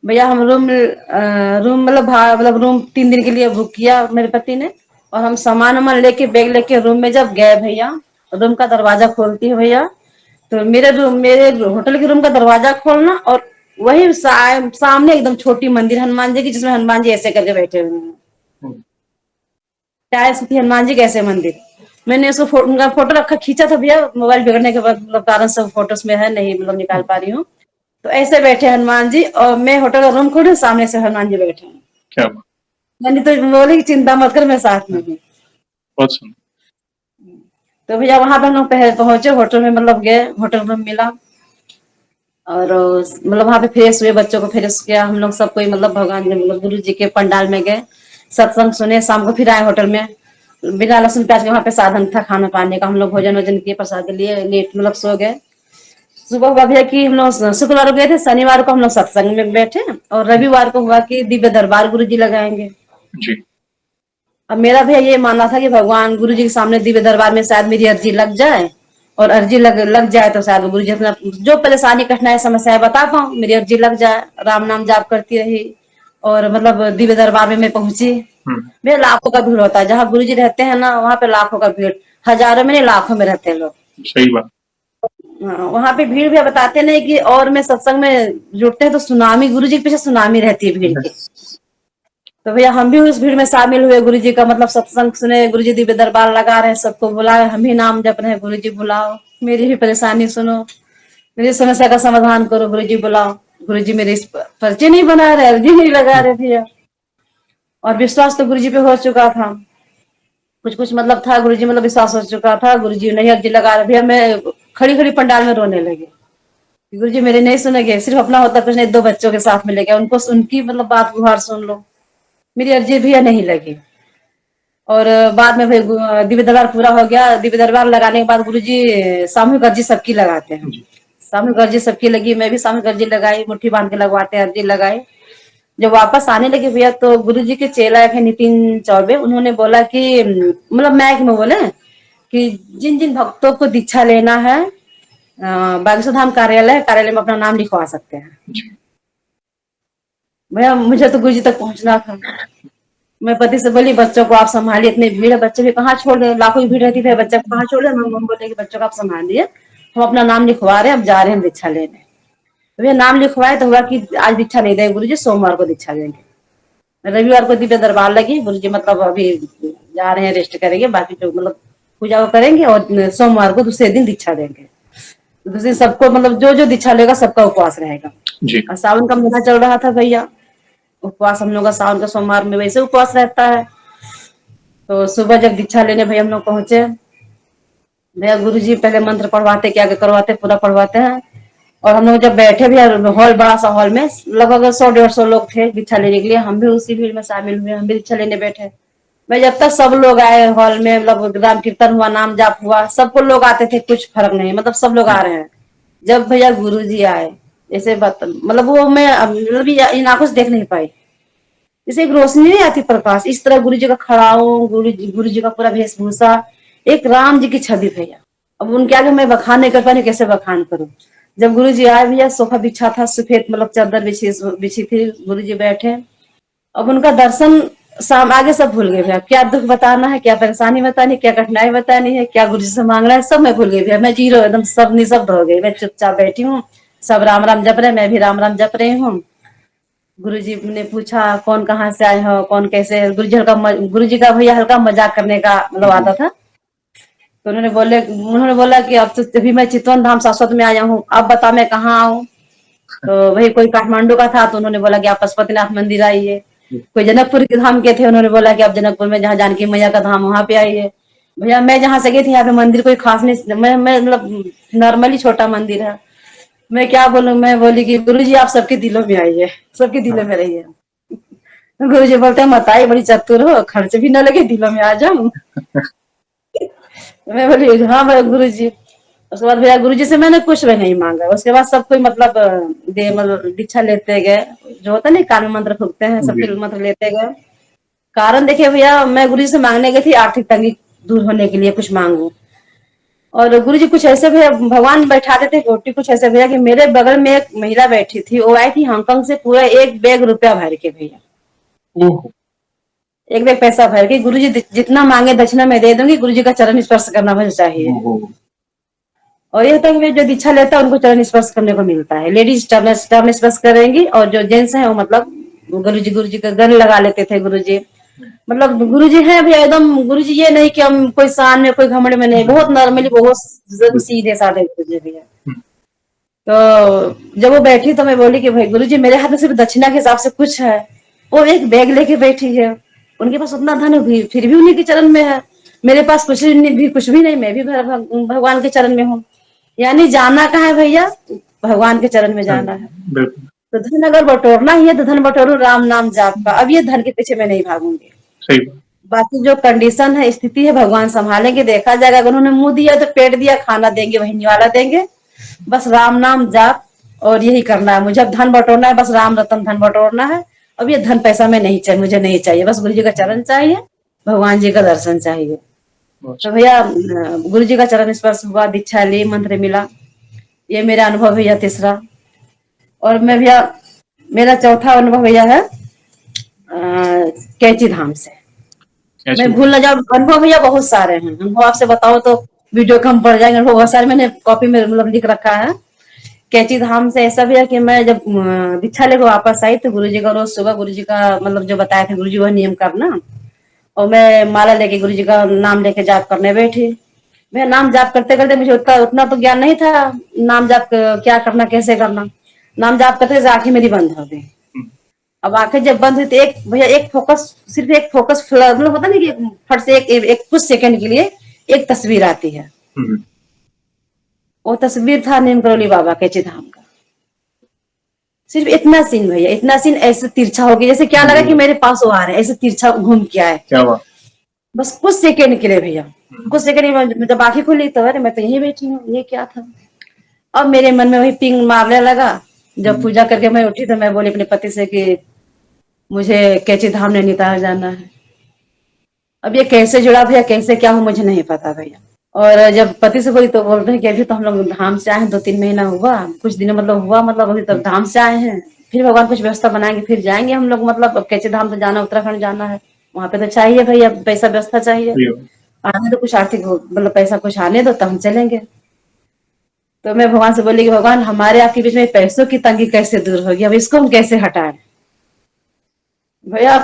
भैया हम रूम मतलब रूम 3 दिन के लिए बुक किया मेरे पति ने, और हम सामान वामान लेके बैग लेके रूम में जब गए भैया, रूम का दरवाजा खोलती है भैया, तो मेरे होटल के रूम का दरवाजा खोलना, और वही सामने एकदम छोटी मंदिर हनुमान जी की, जिसमें हनुमान जी ऐसे करके बैठे हुए हैं। टाइल्स थी हनुमान जी कैसे मंदिर। मैंने उसको उनका फोटो रखा खींचा था भैया, मोबाइल बिगड़ने के बाद मतलब कारण सब फोटोस में है नहीं, मतलब निकाल पा रही हूँ। तो ऐसे बैठे हनुमान जी, और मैं होटल का रूम खोलूं, सामने से हनुमान जी बैठे हैं। क्या मैंने तो बोली कि चिंता मत कर, मैं साथ में हूँ। बहुत सुंदर। तो भैया वहां पे हम लोग पहले पहुंचे होटल में, मतलब गए, होटल रूम मिला, और मतलब वहां पे फ्रेश हुए, बच्चों को फ्रेश किया, हम लोग सब कोई मतलब भगवान मतलब गुरु जी के पंडाल में गए, सत्संग सुने, शाम को फिर आए होटल में। बिना लहसुन प्याज के वहां पे साधन था खाना पाने का, हम लोग भोजन वोजन किए, प्रसाद लिए, लेट मतलब सो गए। सुबह हुआ भैया कि हम लोग शुक्रवार को गए थे, शनिवार को हम लोग सत्संग में बैठे, और रविवार को हुआ कि दिव्य दरबार गुरु जी लगाएंगे। जी। अब मेरा भैया ये मानना था कि भगवान गुरु जी के सामने दिव्य दरबार में शायद मेरी अर्जी लग जाए, और अर्जी लग जाए तो शायद गुरु जी अपना जो परेशानी कठिनाई समस्याएं बता पाऊं, मेरी अर्जी लग जाए। राम नाम जाप करती रही, और मतलब दिव्य दरबार में मैं पहुंची। भैया लाखों का भीड़ होता है जहाँ गुरु जी रहते हैं ना, वहां पे लाखों का भीड़, हजारों में नहीं लाखों में रहते हैं लोग। सही बात। हाँ, वहां पे भीड़ भी बताते नहीं कि, और मैं सत्संग में जुड़ते हैं तो सुनामी, गुरु जी के पीछे सुनामी रहती है भीड़ की। तो भैया हम भी उस भीड़ में शामिल हुए, गुरु जी का मतलब सत्संग सुने, गुरु जी दिव्य दरबार लगा रहे हैं, सबको बुलाए, हम भी नाम जप रहे हैं, गुरु जी बुलाओ, मेरी भी परेशानी सुनो, मेरी समस्या का समाधान करो, गुरु जी बुलाओ। गुरु जी मेरे इस पर्चे नहीं बना रहे, अर्जी नहीं लगा रहे भैया। और विश्वास तो गुरु जी पे हो चुका था, कुछ कुछ मतलब था, गुरु जी मतलब विश्वास हो चुका था, गुरु जी नहीं अर्जी लगा रहे भैया। मैं खड़ी खड़ी पंडाल में रोने लगी, गुरु जी मेरे नहीं सुनेंगे, सिर्फ अपना होता कुछ नहीं, 2 बच्चों के साथ में लेके उनको उनकी मतलब बात गुहार सुन लो, मेरी अर्जी भैया नहीं लगी। और बाद में फिर दिव्य दरबार पूरा हो गया। दिव्य दरबार लगाने के बाद गुरुजी सामूहिक अर्जी सबकी लगाते हैं, सामूहिक अर्जी सबकी लगी, मैं भी सामूहिक अर्जी लगाई, मुट्ठी बांध के लगवाते हैं, अर्जी लगाई। जब वापस आने लगे भैया, तो गुरुजी के चेला है नितिन चौबे, उन्होंने बोला कि मतलब मैक में बोले कि जिन जिन भक्तों को दीक्षा लेना है, बागेश्वर धाम कार्यालय में अपना नाम लिखवा सकते हैं। भैया मुझे तो गुरुजी तक पहुंचना था। मैं पति से बोली बच्चों को आप संभालिए, इतनी भीड़ है, बच्चे भी कहाँ छोड़ रहे, लाखों की भीड़ रहती है, बच्चा कहाँ छोड़ रहे। हम बोले कि बच्चों को आप संभालिए, हम अपना नाम लिखवा रहे हैं, अब जा रहे हैं दीक्षा लेने। तो भैया नाम लिखवाए तो हुआ कि आज दीक्षा नहीं देंगे गुरु जी, सोमवार को दीक्षा देंगे। रविवार को दिव्य दरबार लगी, गुरु जी मतलब अभी जा रहे हैं, रेस्ट करेंगे, बाकी जो मतलब पूजा करेंगे, और सोमवार को दूसरे दिन दीक्षा देंगे। दूसरे सबको मतलब जो जो दीक्षा लेगा सबका उपवास रहेगा। जी। और सावन का महीना चल रहा था भैया, उपवास हम लोग का सावन का सोमवार में वैसे उपवास रहता है। तो सुबह जब दीक्षा लेने भैया हम लोग पहुंचे, भैया गुरु जी पहले मंत्र पढ़वाते, क्या क्या करवाते, पूरा पढ़वाते हैं। और हम लोग जब बैठे भैया, हॉल बड़ा सा हॉल में लगभग 100-150 लोग थे दीक्षा लेने के लिए, हम भी उसी भीड़ में शामिल हुए, हम भी दीक्षा लेने बैठे। मैं जब तक सब लोग आए हॉल में, मतलब राम कीर्तन हुआ, नाम जाप हुआ, सबको लोग आते थे, कुछ फर्क नहीं, मतलब सब लोग आ रहे हैं। जब भैया गुरु जी आए, ऐसे बात मतलब वो मैं मतलब इन आंखों से देख नहीं पाई, जैसे एक रोशनी नहीं आती प्रकाश, इस तरह गुरु जी का खड़ा हो, गुरु जी का पूरा वेशभूषा, एक राम जी की छवि भैया। अब उनके आगे मैं बखान नहीं कर पानी, कैसे बखान करूं। जब गुरु जी आए भैया, सोफा बिछा था सफेद, मतलब चादर बिछी थी, गुरु जी बैठे। अब उनका दर्शन आगे सब भूल गए भैया, क्या दुख बताना है, क्या परेशानी बतानी, क्या कठिनाई बतानी है, क्या गुरु जी से मांगना है, सब मैं भूल गई भैया। मैं जीरो एकदम सब निशब्द हो गई, मैं चुपचाप बैठी हूँ, सब राम राम जप रहे, मैं भी राम राम जप रही हूँ। गुरुजी ने पूछा कौन कहाँ से आए हो, कौन कैसे। गुरुजी का भैया हल्का मजाक करने का मतलब आता था। तो उन्होंने बोला कि अब तो अभी मैं चितवन धाम शाश्वत में आया हूँ, अब बता मैं कहाँ आऊँ। तो वही कोई काठमांडू का था, तो उन्होंने बोला कि आप पशुपतिनाथ मंदिर आइए। कोई जनकपुर के धाम के थे, उन्होंने बोला कि आप जनकपुर में जहाँ जानकी मैया का धाम, वहां पे आइए। भैया मैं जहाँ से गई थी यहाँ पे मंदिर कोई खास नहीं, मैं मतलब नॉर्मली छोटा मंदिर है। मैं क्या बोलूं, मैं बोली कि गुरुजी आप सबके दिलों में आइए, सबके दिलों हाँ। में रहिए। गुरुजी बोलते हैं मत आई, बड़ी चतुर हो, खर्च भी ना लगे, दिलों में आ जाऊं। मैं बोली हाँ भाई गुरुजी। उसके बाद भैया गुरुजी से मैंने कुछ भी नहीं मांगा। उसके बाद सब कोई मतलब दे मतलब दीक्षा लेते गए, जो होता है ना कान में मंत्र फूकते हैं, जी। सबके मंत्र लेते गए। कारण देखिए भैया, मैं गुरुजी से मांगने गई थी आर्थिक तंगी दूर होने के लिए कुछ मांगू। और गुरुजी कुछ ऐसे भैया भगवान बैठाते थे गोटी, कुछ ऐसे भैया कि मेरे बगल में एक महिला बैठी थी, वो आई थी हांगकांग से पूरा एक बैग रुपया भर के भैया, ओह। एक बैग पैसा भर के। गुरुजी जितना मांगे दक्षिणा में दे दूंगी, गुरुजी का चरण स्पर्श करना मुझे चाहिए। ओहो। और यह तक जो दीक्षा लेता है उनको चरण स्पर्श करने को मिलता है। लेडीज चरण स्पर्श करेंगी, और जो जेंट्स है वो मतलब गुरुजी का गले लगा लेते थे गुरुजी। मतलब गुरुजी है भैया एकदम, गुरुजी ये नहीं कि हम कोई शान में कोई घमंड में नहीं, बहुत नॉर्मली, बहुत सीधे साधे गुरुजी भैया। तो जब वो बैठी तो मैं बोली कि भाई गुरुजी मेरे हाथ में सिर्फ दक्षिणा के हिसाब से कुछ है। वो एक बैग लेके बैठी है, उनके पास उतना धन भी फिर भी उन्हीं के चरण में है। मेरे पास कुछ भी नहीं, मैं भी भगवान के चरण में हूँ। यानी जाना कहाँ है भैया, भगवान के चरण में जाना है। बिल्कुल। तो धन अगर बटोरना ही है तो धन बटोरू राम नाम जाप का। अब ये धन के पीछे मैं नहीं भागूंगी। सही बात। बाकी जो कंडीशन है, स्थिति है, भगवान संभालेंगे, देखा जाएगा। अगर उन्होंने मुंह दिया तो पेट दिया, खाना देंगे, वही निवाला देंगे। बस राम नाम जाप और यही करना है मुझे। अब धन बटोरना है, बस राम रतन धन बटोरना है। अब ये धन पैसा में नहीं चाहिए, मुझे नहीं चाहिए, बस गुरु जी का चरण चाहिए, भगवान जी का दर्शन चाहिए। बहुत तो भैया गुरु जी का चरण स्पर्श हुआ, दीक्षा ली, मंत्र मिला। ये मेरा अनुभव भैया तीसरा। और मैं भैया, मेरा चौथा अनुभव भैया है कैची धाम से। अच्छी मैं बात। भूल ना जाऊं, अनुभव भैया बहुत सारे हैं, अनुभव आपसे बताओ तो वीडियो कम पड़ जाएंगे। अनुभव बहुत सारे मैंने कॉपी में मतलब लिख रखा है। कैची धाम से ऐसा भी है कि मैं जब दीक्षा लेकर वापस आई तो गुरुजी का रोज सुबह गुरुजी का मतलब जो बताया था गुरुजी वह नियम करना। और मैं माला लेके गुरुजी का नाम लेके जाप करने बैठी। मैं नाम जाप करते करते मुझे उतना उतना तो ज्ञान नहीं था, नाम जाप क्या करना कैसे करना। नाम जाप करते आंखें मेरी बंद हो गई। अब आंखें जब बंद हुई तो एक भैया एक फोकस, सिर्फ एक फोकस मतलब होता नहीं कि फट से एक कुछ सेकंड के लिए एक तस्वीर आती है। हम्म। वो तस्वीर था नीम करोली बाबा कैची धाम का। सिर्फ इतना सीन भैया, इतना सीन ऐसे तिरछा हो गया जैसे क्या लगा कि मेरे पास वो आ रहे हैं, ऐसे तिरछा घूम के आए। क्या बात। बस कुछ सेकंड के लिए भैया, कुछ सेकंड में जब आंखें खुली तो अरे मैं तो यहीं बैठी हूँ, ये क्या था। अब मेरे मन में वही पिंग मारने लगा। जब हम्म। पूजा करके मैं उठी तो मैं बोली अपने पति से कि मुझे कैची धाम नैनीताल जाना है। अब ये कैसे जुड़ा भैया, कैसे क्या हो मुझे नहीं पता भैया। और जब पति से बोली तो बोल रहे हैं कि अभी तो हम लोग धाम से आए हैं, 2-3 महीना हुआ, कुछ दिन मतलब हुआ, मतलब अभी तक धाम से आए हैं। फिर भगवान कुछ व्यवस्था बनाएंगे फिर जाएंगे हम लोग, मतलब अब कैचे धाम तो जाना, उत्तराखंड जाना है। वहां पे तो चाहिए भैया पैसा, व्यवस्था चाहिए। सही बात। आने तो कुछ आर्थिक मतलब पैसा कुछ आने दो तो हम चलेंगे। तो मैं भगवान से बोली कि भगवान हमारे आपके बीच में पैसों की तंगी कैसे दूर होगी, अब इसको हम कैसे हटाएं। भैया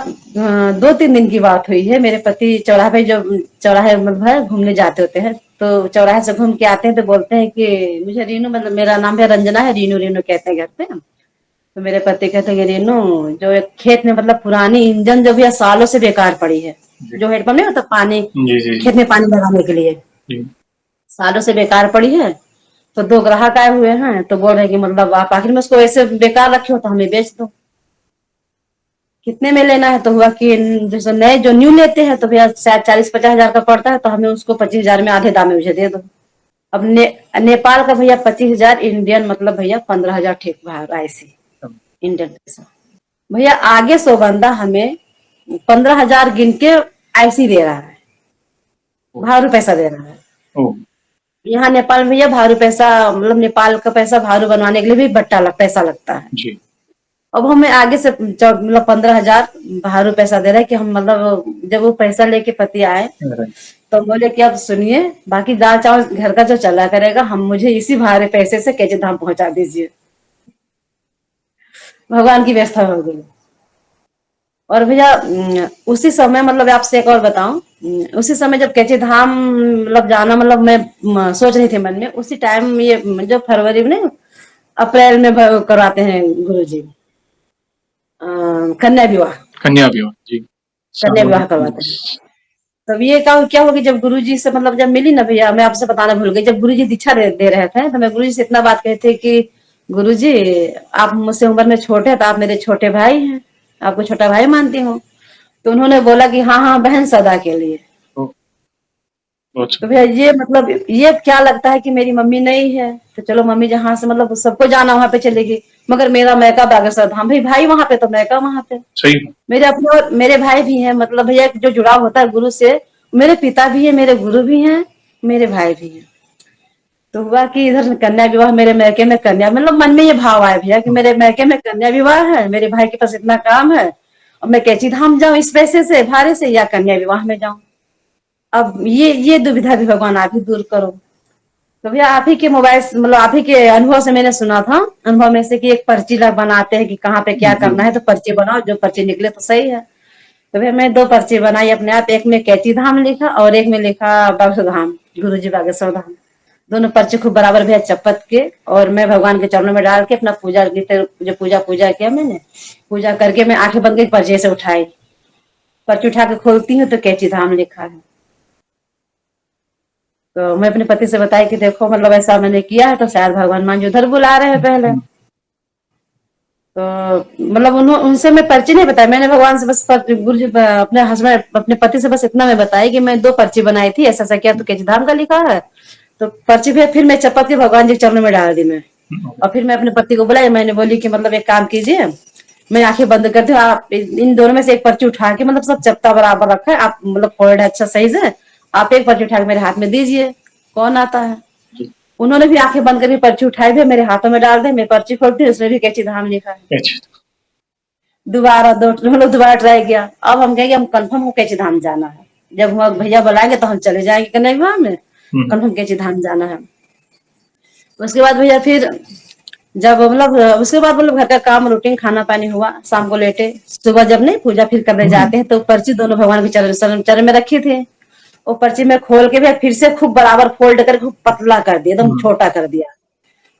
2-3 दिन की बात हुई है। मेरे पति चौराहे पे, जो चौराहे मतलब है घूमने जाते होते हैं, तो चौराहे से घूम के आते हैं तो बोलते हैं कि मुझे रीनू, मतलब मेरा नाम है रंजना है, रीनू रीनू कहते हैं घर पे। तो मेरे पति कहते हैं कि रीनू, जो एक खेत में मतलब पुरानी इंजन जो भी है सालों से बेकार पड़ी है, जी जो हेडपम्प नहीं होता पानी, जी जी जी। खेत में पानी लगाने के लिए, जी। सालों से बेकार पड़ी है। तो 2 ग्राहक आए हुए हैं तो बोल रहे हैं कि मतलब आप आखिर में उसको ऐसे बेकार रखे हो तो हमें बेच दो। कितने में लेना है, तो हुआ कि जैसे नए जो न्यू लेते हैं तो भैया शायद 40-50 हजार का पड़ता है, तो हमें उसको 25 हजार में आधे दाम में मुझे दे दो। अब नेपाल का भैया 25 हजार, इंडियन मतलब भैया 15 हजार ठीक बाहर ऐसी इंडियन पैसा। भैया आगे सो बंदा हमें 15 हजार गिन के ऐसी दे रहा है, भारू पैसा दे रहा है। ओह। यहाँ नेपाल में भैया भारू पैसा, मतलब नेपाल का पैसा भारू बनवाने के लिए भी पैसा लगता है। जी। अब हमें आगे से मतलब 15 हजार बाहर पैसा दे रहा है कि हम मतलब, जब वो पैसा लेके पति आए राइट। तो बोले कि अब सुनिए, बाकी दाल चावल घर का जो चला करेगा, हम मुझे इसी भारे पैसे से कैचे धाम पहुंचा दीजिए। भगवान की व्यवस्था हो गई। और भैया उसी समय मतलब आपसे एक और बताऊं, उसी समय जब कैचे धाम मतलब जाना, मतलब मैं सोच रही थी मन में, उसी टाइम ये जो फरवरी में नहीं, अप्रैल में करवाते हैं गुरुजी कन्या विवाह, कन्या विवाह जी। कन्या विवाह सामूहिक। करवाते हैं। तब ये क्या होगी, जब गुरुजी से मतलब जब मिली ना भैया, मैं आपसे बताना भूल गई, जब गुरुजी दीक्षा दे रहे थे तो मैं गुरुजी से इतना बात कही थी कि गुरुजी, आप मुझसे उम्र में छोटे हैं तो आप मेरे छोटे भाई हैं, आपको छोटा भाई मानती हूँ। तो उन्होंने बोला कि हाँ हाँ बहन, सदा के लिए। बहुत तो भैया ये मतलब ये क्या लगता है कि मेरी मम्मी नहीं है, तो चलो मम्मी जहाँ से मतलब सबको जाना वहां पे चलेगी, मगर मेरा मैका बागेश्वर धाम, भाई भाई वहां पे तो मैका वहां पे। सही। मेरे अपने और मेरे भाई भी हैं, मतलब भैया जो जुड़ाव होता है गुरु से, मेरे पिता भी है, मेरे गुरु भी हैं, मेरे भाई भी हैं। तो हुआ कि इधर कन्या विवाह, मेरे मैके में कन्या, मतलब मन में ये भाव आया भैया कि मेरे मैके में कन्या विवाह है, मेरे भाई के पास इतना काम है, और मैं कैची धाम जाऊं इस पैसे से भाड़े से, या कन्या विवाह में जाऊं। अब ये दुविधा भी भगवान आप ही दूर करो। तो भैया आप ही के मोबाइल मतलब आप ही के अनुभव से मैंने सुना था, अनुभव में से कि एक पर्ची बनाते हैं कि कहाँ पे क्या करना है, तो पर्ची बनाओ, जो पर्ची निकले तो सही है। तो भैया मैं 2 पर्ची बनाई अपने आप, एक में कैची धाम लिखा और एक में लिखा बागेश्वर धाम, गुरु जी बागेश्वर धाम। दोनों पर्ची खूब बराबर भैया चपत के, और मैं भगवान के चरणों में डाल के अपना पूजा जो पूजा किया मैंने, पूजा करके मैं आंखें बंद करके पर्ची से उठाई, पर्ची उठा के खोलती हूँ तो कैची धाम लिखा है। तो मैं अपने पति से बताई कि देखो मतलब ऐसा मैंने किया है, तो शायद भगवान मान जी उधर बुला रहे हैं पहले। तो मतलब उनसे मैं पर्ची नहीं बताई, मैंने भगवान से बस गुरु जी अपने हस्बैंड अपने पति से बस इतना मैं बताई कि मैं 2 पर्ची बनाई थी, ऐसा ऐसा किया, तो कैची धाम का लिखा है। तो पर्ची फिर मैं चपत के भगवान जी के चरणों में डाल दी मैं। और फिर मैं अपने पति को बुलाई, मैंने बोली कि मतलब एक काम कीजिए, मैं आंखें बंद करती हूँ, आप इन दोनों में से एक पर्ची उठा के, मतलब सब चपटा बराबर रखा है, आप मतलब फोल्ड है अच्छा सही से, आप एक पर्ची उठा के मेरे हाथ में दीजिए, कौन आता है। उन्होंने भी आंखें बंद करके पर्ची उठाई भी मेरे हाथों में डाल दी, मैं पर्ची खोलती हूँ, उसमें भी कैची धाम लिखा है। अच्छा। दोबारा हम लोग दोबारा ट्राई किया, अब हम कहेंगे हम कंफर्म हो कैची धाम जाना है, जब हम भैया बुलाएंगे तो हम चले जाएंगे कन्या विवाह में, कंफर्म कैची धाम जाना है। उसके बाद भैया फिर जब मतलब उसके बाद मतलब घर का काम रूटीन खाना पानी हुआ, शाम को लेटे, सुबह जब नहीं पूजा फिर करने जाते हैं, तो पर्ची दोनों भगवान के चरण में रखी थी, वो पर्ची में खोल के फिर से खूब बराबर फोल्ड करके खूब पतला कर दिया, एकदम छोटा कर दिया,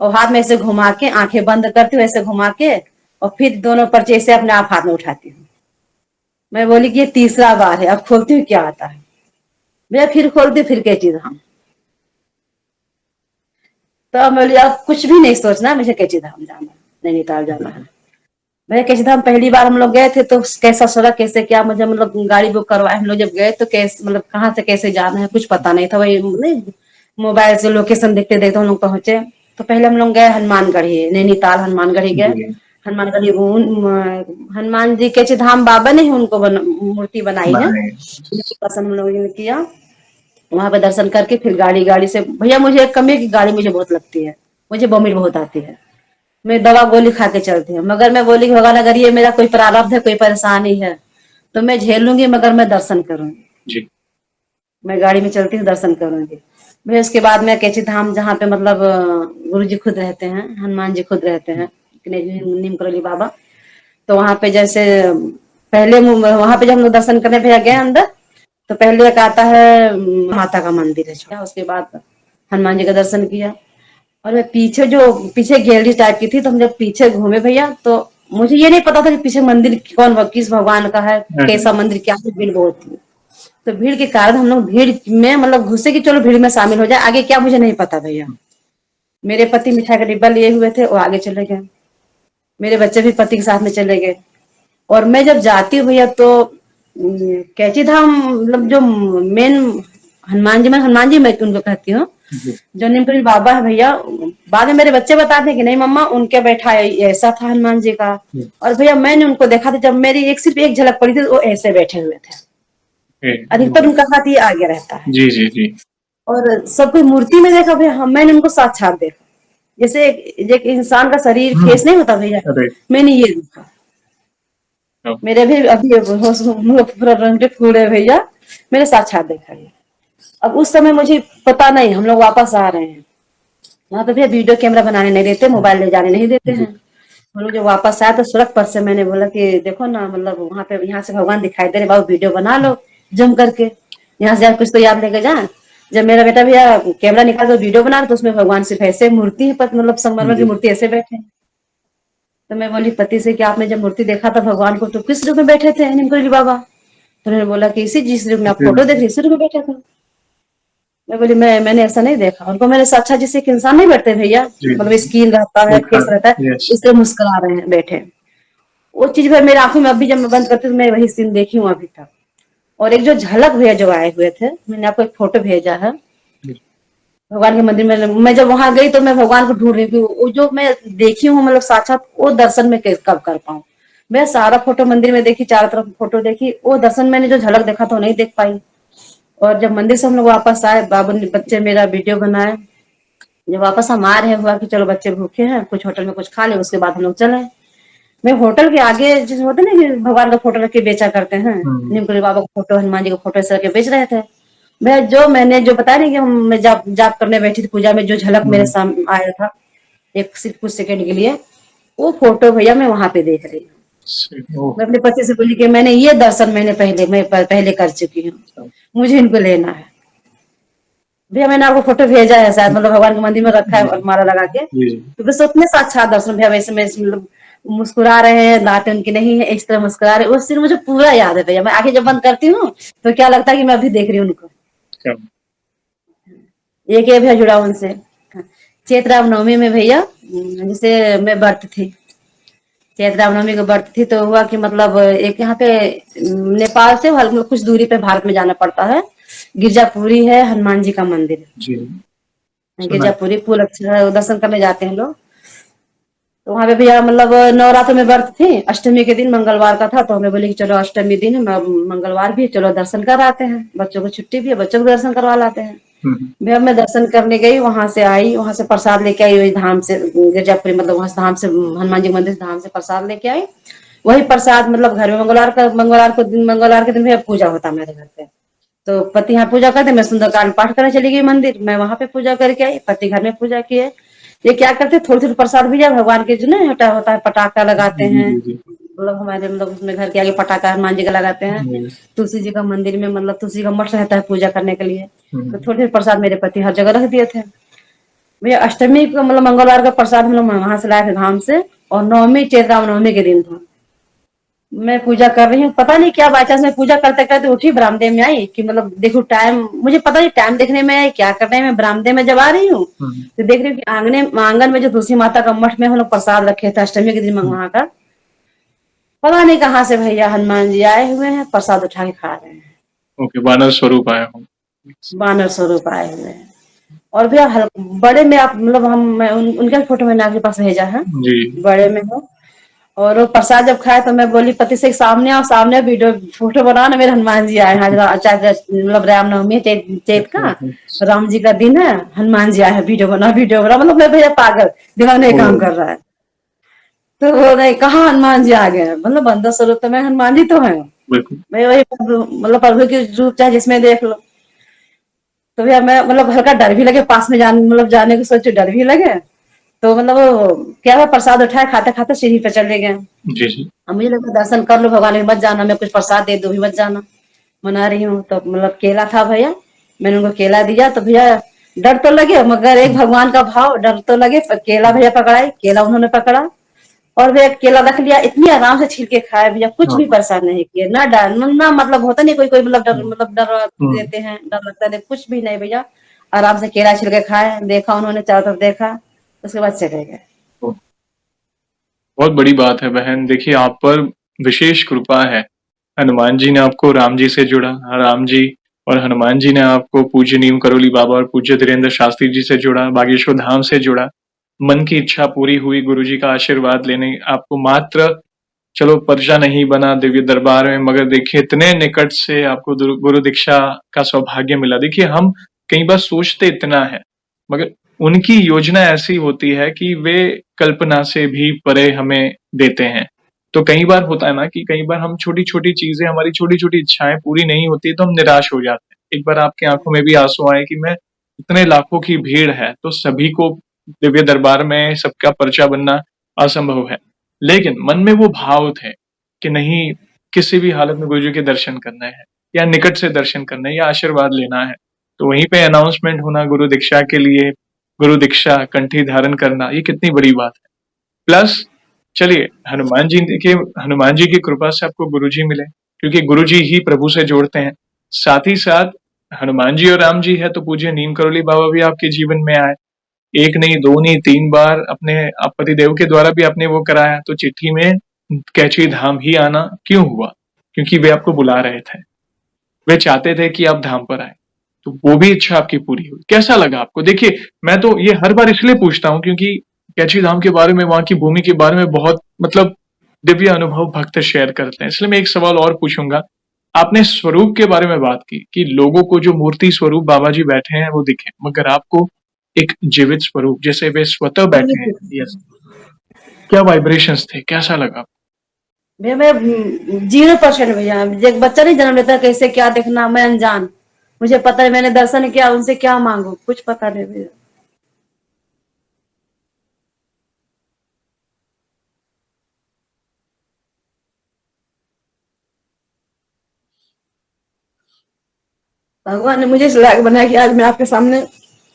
और हाथ में ऐसे घुमा के आंखें बंद करती हूँ ऐसे घुमा के, और फिर दोनों पर्चे ऐसे अपने आप हाथ में उठाती हूँ। मैं बोली कि ये तीसरा बार है, अब खोलती हूँ क्या आता है। मैं फिर खोलती फिर कैची धाम। तो अब मैं बोली अब कुछ भी नहीं सोचना, मुझे कैची धाम जाना है, नैनीताल जाना है। भैया कैसे था, हम पहली बार हम लोग गए थे तो कैसा सोचा कैसे क्या, मुझे मतलब गाड़ी बुक करवाए हम लोग, जब गए तो कैसे मतलब कहाँ से कैसे जाना है कुछ पता नहीं था, वही नहीं मोबाइल से लोकेशन देखते देखते हम लोग पहुंचे। तो पहले हम लोग गए हनुमानगढ़ी, नैनीताल हनुमानगढ़ी गए। हनुमानगढ़ी हनुमान जी के धाम बाबा ने ही उनको मूर्ति बनाई है, दर्शन हम लोगों ने किया। वहां पे दर्शन करके फिर गाड़ी से भैया, मुझे एक कमी है कि गाड़ी मुझे बहुत लगती है, मुझे वॉमिट बहुत आती है, मैं दवा गोली खा के चलती हूँ, मगर मैं बोली भगवान अगर ये मेरा कोई प्रारब्ध है कोई परेशानी है तो मैं झेल लूंगी, मगर मैं दर्शन करूंगी, मैं गाड़ी में चलती हूँ दर्शन करूंगी। फिर उसके बाद में कैची धाम जहाँ पे मतलब गुरु जी खुद रहते हैं, हनुमान जी खुद रहते हैं, नीम करौली बाबा। तो वहां पे जैसे पहले वहां पे जब हम लोग दर्शन करने भैया गए अंदर, तो पहले एक आता है माता का मंदिर है छोटा, उसके बाद हनुमान जी का दर्शन किया। और मैं पीछे गैलरी टाइप की थी, तो हम जब पीछे घूमे भैया, तो मुझे ये नहीं पता था कि पीछे मंदिर किस भगवान का है, कैसा मंदिर क्या है, भीड़ बहुत थी। तो भीड़ के कारण हम लोग भीड़ में मतलब घुसे कि चलो भीड़ में शामिल हो जाए, आगे क्या मुझे नहीं पता भैया। मेरे पति मिठाई का डिब्बा लिए हुए थे, वो आगे चले गए, मेरे बच्चे भी पति के साथ में चले गए। और मैं जब जाती हूँ भैया तो कैची धाम मतलब जो मेन हनुमान जी मैं उनको कहती हूँ, जो नीमकरी बाबा है भैया, बाद में मेरे बच्चे बताते हैं कि नहीं मम्मा उनके बैठा ऐसा था हनुमान जी का। और भैया मैंने उनको देखा था, जब मेरी सिर्फ एक झलक पड़ी थी तो वो ऐसे बैठे हुए थे, अधिकतर उनका हाथ ये आगे रहता है। जी जी जी। और सब कोई मूर्ति में देखा भैया, मैंने उनको साक्षात देखा, जैसे एक इंसान का शरीर फेस नहीं होता भैया, मैंने ये देखा। मेरे भी अभी पूरे भैया मैंने साक्षात देखा है। अब उस समय मुझे पता नहीं, हम लोग वापस आ रहे हैं, वहां पे भैया वीडियो कैमरा बनाने नहीं देते, मोबाइल ले जाने नहीं देते हैं। हम लोग जब वापस आए तो सड़क पर से मैंने बोला कि देखो ना मतलब वहां पे यहाँ से भगवान दिखाई दे रहे, बाबू वीडियो बना लो जम करके, यहाँ से कुछ तो याद लेके जाए। जब मेरा बेटा भैया कैमरा निकाल कर वीडियो बना रहा तो उसमें भगवान सिर्फ ऐसे मूर्ति है, मतलब संगमरमर की मूर्ति ऐसे बैठे। तो मैं बोली पति से कि आपने जब मूर्ति देखा था भगवान को तो किस रूप में बैठे थे नीमकरोली बाबा। तो उन्होंने बोला कि इसी जिस रूम में आप फोटो देख रहे इसी रूम में बैठा था। मैं बोली मैंने ऐसा नहीं देखा उनको। मैंने सोचा अच्छा जैसे एक इंसान नहीं बैठते भैया, मतलब स्किन रहता है, फेस रहता है, यस। इस तरह मुस्कुरा रहे हैं बैठे। वो चीज भाई मेरी आंखों में अभी जब मैं बंद करती हूँ तो मैं वही सीन देखी हूँ अभी तक। और एक जो झलक भैया जो आए हुए थे, मैंने आपको एक फोटो भेजा है भगवान के मंदिर में। मैं जब वहां गई तो मैं भगवान को ढूंढ रही थी, वो जो मैं देखी हूँ मतलब साक्षात वो दर्शन में कब कर पाऊँ। मैं सारा फोटो मंदिर में देखी, चारों तरफ फोटो देखी, वो दर्शन मैंने जो झलक देखा तो नहीं देख पाई। और जब मंदिर से हम लोग वापस आए, बाबू ने बच्चे मेरा वीडियो बनाए। जब वापस हम आ रहे हुआ कि चलो बच्चे भूखे हैं, कुछ होटल में कुछ खा ले, उसके बाद हम लोग चले। मैं होटल के आगे जैसे होते ना कि भगवान का फोटो रख के बेचा करते हैं, नीमकली बाबा का फोटो, हनुमान जी का फोटो ऐसे रख के बेच रहे थे। मैंने जो बताया नहीं कि मैं जाप जाप करने बैठी थी पूजा में, जो झलक मेरे सामने आया था एक कुछ सेकंड के लिए, वो फोटो भैया मैं वहां पे देख रही हूँ। मैं अपने पति से बोली कि मैंने ये दर्शन मैं पहले कर चुकी हूँ, मुझे इनको लेना है। भैया मैंने आपको फोटो भेजा है शायद, मतलब भगवान के मंदिर में रखा है और माला लगा के, तो बस उतने साक्षात दर्शन भैया वैसे में मतलब मुस्कुरा रहे हैं, दांत उनकी नहीं है, इस तरह मुस्कुरा रहे, वो सीन मुझे पूरा याद है भैया। मैं आंखें जब बंद करती हूँ तो क्या लगता है कि मैं अभी देख रही हूँ उनको। एक ये भैया जुड़ा उनसे। चैत रामनवमी में भैया जैसे मैं व्रत थी, चैत रामनवमी को व्रत थी, तो हुआ कि मतलब एक यहाँ पे नेपाल से मतलब कुछ दूरी पे भारत में जाना पड़ता है, गिरजापुरी है हनुमान जी का मंदिर, गिरजापुरी पुल अच्छा है, दर्शन करने जाते हैं लोग। तो वहां पे भैया मतलब नवरात्र में व्रत थी, अष्टमी के दिन मंगलवार का था, तो हमें बोले कि चलो अष्टमी दिन है, मंगलवार भी है, चलो दर्शन कर आते हैं, बच्चों को छुट्टी भी है, बच्चों को दर्शन करवा लाते हैं। भैया मैं दर्शन करने गई, वहां से आई, वहां से प्रसाद लेके आई, वही धाम से गिरजापुरी मतलब वहां से धाम से हनुमान जी मंदिर से धाम से प्रसाद लेके आई। वही प्रसाद मतलब घर में मंगलवार के दिन भैया पूजा होता मेरे घर पे, तो पति यहाँ पूजा करते, मैं सुंदरकांड पाठ करने चली गई मंदिर, मैं वहां पे पूजा करके आई, पति घर में पूजा किए। ये क्या करते थोड़ी थोड़ी प्रसाद भैया भगवान के जो ना होता है पटाखा लगाते हैं, मतलब हमारे मतलब उसमें घर के आगे पटाखा हनुमान जी का लगाते हैं, तुलसी जी का मंदिर में मतलब तुलसी का मठ रहता है पूजा करने के लिए, तो थोड़ी थोड़ी प्रसाद मेरे पति हर जगह रख दिए थे। भैया अष्टमी को मतलब मंगलवार का प्रसाद हम लोग वहां से लाए थे धाम से, और नवमी चैत रामनवमी के दिन था। मैं पूजा कर रही हूँ, पता नहीं क्या बाई चांस मैं पूजा करते करते उठी, बरामदे में आई कि मतलब देखो टाइम, मुझे पता नहीं टाइम देखने में आई क्या करने में, बरामदे में जब आ रही हूँ तो देख रही हूँ कि आंगन में जो तुलसी माता का मठ में हम लोग प्रसाद रखे थे अष्टमी के दिन वहां का, पता नहीं कहाँ से भैया हनुमान जी आए हुए हैं, प्रसाद उठा के खा रहे हैं। ओके, वानर स्वरूप आया हूँ। बानर स्वरूप आए हुए हैं। और भैया बड़े में आप मतलब उनका फोटो मैंने आपके पास भेजा है, बड़े में हो। और वो प्रसाद जब खाए तो मैं बोली पति से सामने आओ, सामने वीडियो फोटो बनाओ ना, मेरे हनुमान जी आए हैं, मतलब रामनवमी है, चैत का राम जी का दिन है, हनुमान जी आए हैं, वीडियो बना, मतलब मैं भैया पागल, दिमाग नहीं काम कर रहा है। तो वो नहीं कहा हनुमान जी आ गए, मतलब बंदा स्वरूप तो मैं हनुमान जी तो है, मैं वही मतलब प्रभु की रूप चाहे जिसमें देख लो। तो भैया मैं मतलब हल्का डर भी लगे, पास में मतलब जाने को सोचो, डर भी लगे। तो मतलब वो क्या हुआ, प्रसाद उठाए, खाते खाते सीढ़ी पे चले गए। अब मुझे लगा दर्शन कर लो भगवान, मत जाना, मैं कुछ प्रसाद दे दूं भी मत जाना, मना रही हूँ। तो मतलब केला था भैया, मैंने उनको केला दिया, तो भैया डर तो लगे, मगर एक भगवान का भाव, डर तो लगे, पर केला भैया पकड़ाई, केला उन्होंने पकड़ा और भैया केला रख लिया, इतनी आराम से छिलके खाए भैया, कुछ भी परेशान नहीं किए, ना डर ना मतलब होता नहीं कोई कोई मतलब डर देते हैं, डर लगता है, कुछ भी नहीं भैया, आराम से केला छिलके खाए, देखा उन्होंने चारों तरफ देखा, उसके बाद चले गए। बहुत बड़ी बात है बहन, देखिए आप पर विशेष कृपा है। हनुमान जी ने आपको राम जी से जोड़ा, राम जी और हनुमान जी ने आपको पूज्य नीम करोली बाबा और पूज्य धीरेन्द्र शास्त्री जी से जोड़ा, बागेश्वर धाम से जोड़ा। मन की इच्छा पूरी हुई, गुरुजी का आशीर्वाद लेने आपको मात्र चलो पर्चा नहीं बना दिव्य दरबार में, मगर देखिए इतने निकट से आपको गुरु दीक्षा का सौभाग्य मिला। देखिए हम कई बार सोचते इतना है, मगर उनकी योजना ऐसी होती है कि वे कल्पना से भी परे हमें देते हैं। तो कई बार होता है ना कि कई बार हम छोटी-छोटी चीजें, हमारी छोटी-छोटी इच्छाएं पूरी नहीं होती तो हम निराश हो जाते हैं। एक बार आपकी आंखों में भी आंसू आए कि मैं इतने लाखों की भीड़ है तो सभी को दिव्य दरबार में सबका पर्चा बनना असंभव है, लेकिन मन में वो भाव थे कि नहीं, किसी भी हालत में गुरुजी के दर्शन करना है या निकट से दर्शन करना है या आशीर्वाद लेना है। तो वहीं पे अनाउंसमेंट होना गुरु दीक्षा के लिए, गुरु दीक्षा कंठी धारण करना, ये कितनी बड़ी बात है। प्लस चलिए हनुमान जी की कृपा से आपको गुरुजी मिले, क्योंकि गुरु जी ही प्रभु से जोड़ते हैं। साथ ही साथ हनुमान जी और राम जी है तो पूज्य नीम करोली बाबा भी आपके जीवन में आए। एक नहीं, दो नहीं, 3 बार अपने पतिदेव के द्वारा भी आपने वो कराया, तो चिट्ठी में कैची धाम ही आना क्यों हुआ? क्योंकि वे आपको बुला रहे थे। वे चाहते थे कि आप धाम पर आए, तो वो भी इच्छा आपकी पूरी हुई। कैसा लगा आपको? देखिए, मैं तो ये हर बार इसलिए पूछता हूँ क्योंकि कैची धाम के बारे में, वहां की भूमि के बारे में बहुत मतलब दिव्य अनुभव भक्त शेयर करते हैं। इसलिए मैं एक सवाल और पूछूंगा। आपने स्वरूप के बारे में बात की कि लोगों को जो मूर्ति स्वरूप बाबा जी बैठे हैं वो दिखे, मगर आपको एक जीवित स्वरूप जैसे वे स्वतः बैठे हैं। यस, क्या वाइब्रेशंस थे? कैसा लगा? भैया मैं 0% भैया, एक बच्चा नहीं जन्म लेता कैसे क्या देखना, मैं अनजान, मुझे पता है मैंने दर्शन किया, उनसे क्या मांगू कुछ पता नहीं भैया। भगवान ने मुझे इस लायक बनाया कि आज मैं आपके सामने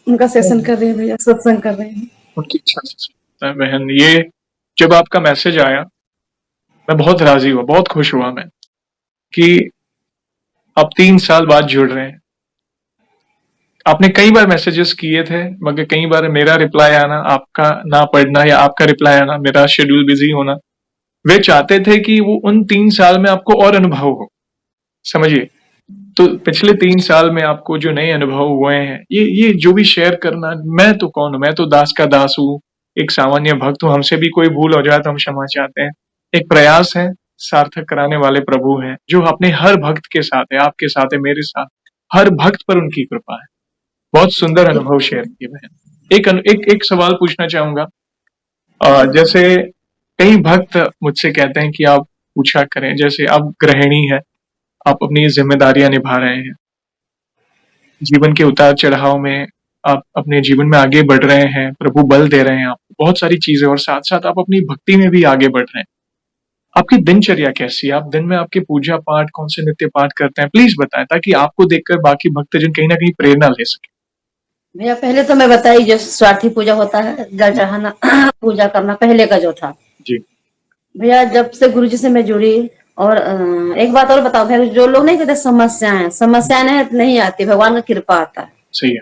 उनका सेशन कर रही हूँ भैया, सत्संग कर रही हूँ। उनकी इच्छा से सकता है बहन। ये जब आपका मैसेज आया, मैं बहुत राजी हुआ, बहुत खुश हुआ मैं कि आप 3 साल बाद जुड़ रहे हैं। आपने कई बार मैसेजेस किए थे, मगर कई बार मेरा रिप्लाई आना, आपका ना पढ़ना, या आपका रिप्लाई आना, मेरा शेड्यूल बिजी होना। वे चाहते थे कि वो उन 3 साल में आपको और अनुभव हो, समझिए। तो पिछले 3 साल में आपको जो नए अनुभव हुए हैं, ये जो भी शेयर करना, मैं तो कौन हूं, मैं तो दास का दास हूँ, एक सामान्य भक्त हूँ। हमसे भी कोई भूल हो जाए तो हम क्षमा चाहते हैं। एक प्रयास है, सार्थक कराने वाले प्रभु हैं जो अपने हर भक्त के साथ है, आपके साथ है, मेरे साथ। हर भक्त पर उनकी कृपा है। बहुत सुंदर अनुभव शेयर किए बहन। एक सवाल पूछना चाहूंगा। जैसे कई भक्त मुझसे कहते हैं कि आप पूछा करें, जैसे आप गृहिणी है, आप अपनी जिम्मेदारियां निभा रहे हैं, जीवन के उतार चढ़ाव में आप अपने जीवन में आगे बढ़ रहे हैं, प्रभु बल दे रहे हैं आपको बहुत सारी चीजें, और साथ साथ आप अपनी भक्ति में भी आगे बढ़ रहे हैं। आपकी दिनचर्या कैसी है? आप दिन में आपके पूजा पाठ, कौन से नित्य पाठ करते हैं? प्लीज बताएं, ताकि आपको देखकर बाकी भक्तजन कहीं ना कहीं प्रेरणा ले सके। भैया पहले तो मैं बताई जो स्वार्थी पूजा होता है, जल चढ़ाना पूजा करना पहले का जो था जी। भैया, जब से गुरुजी से मैं जुड़ी। और एक बात और बताओ भैया, जो लोग नहीं कहते समस्याएं नहीं आती, भगवान का कृपा आता है। सही है।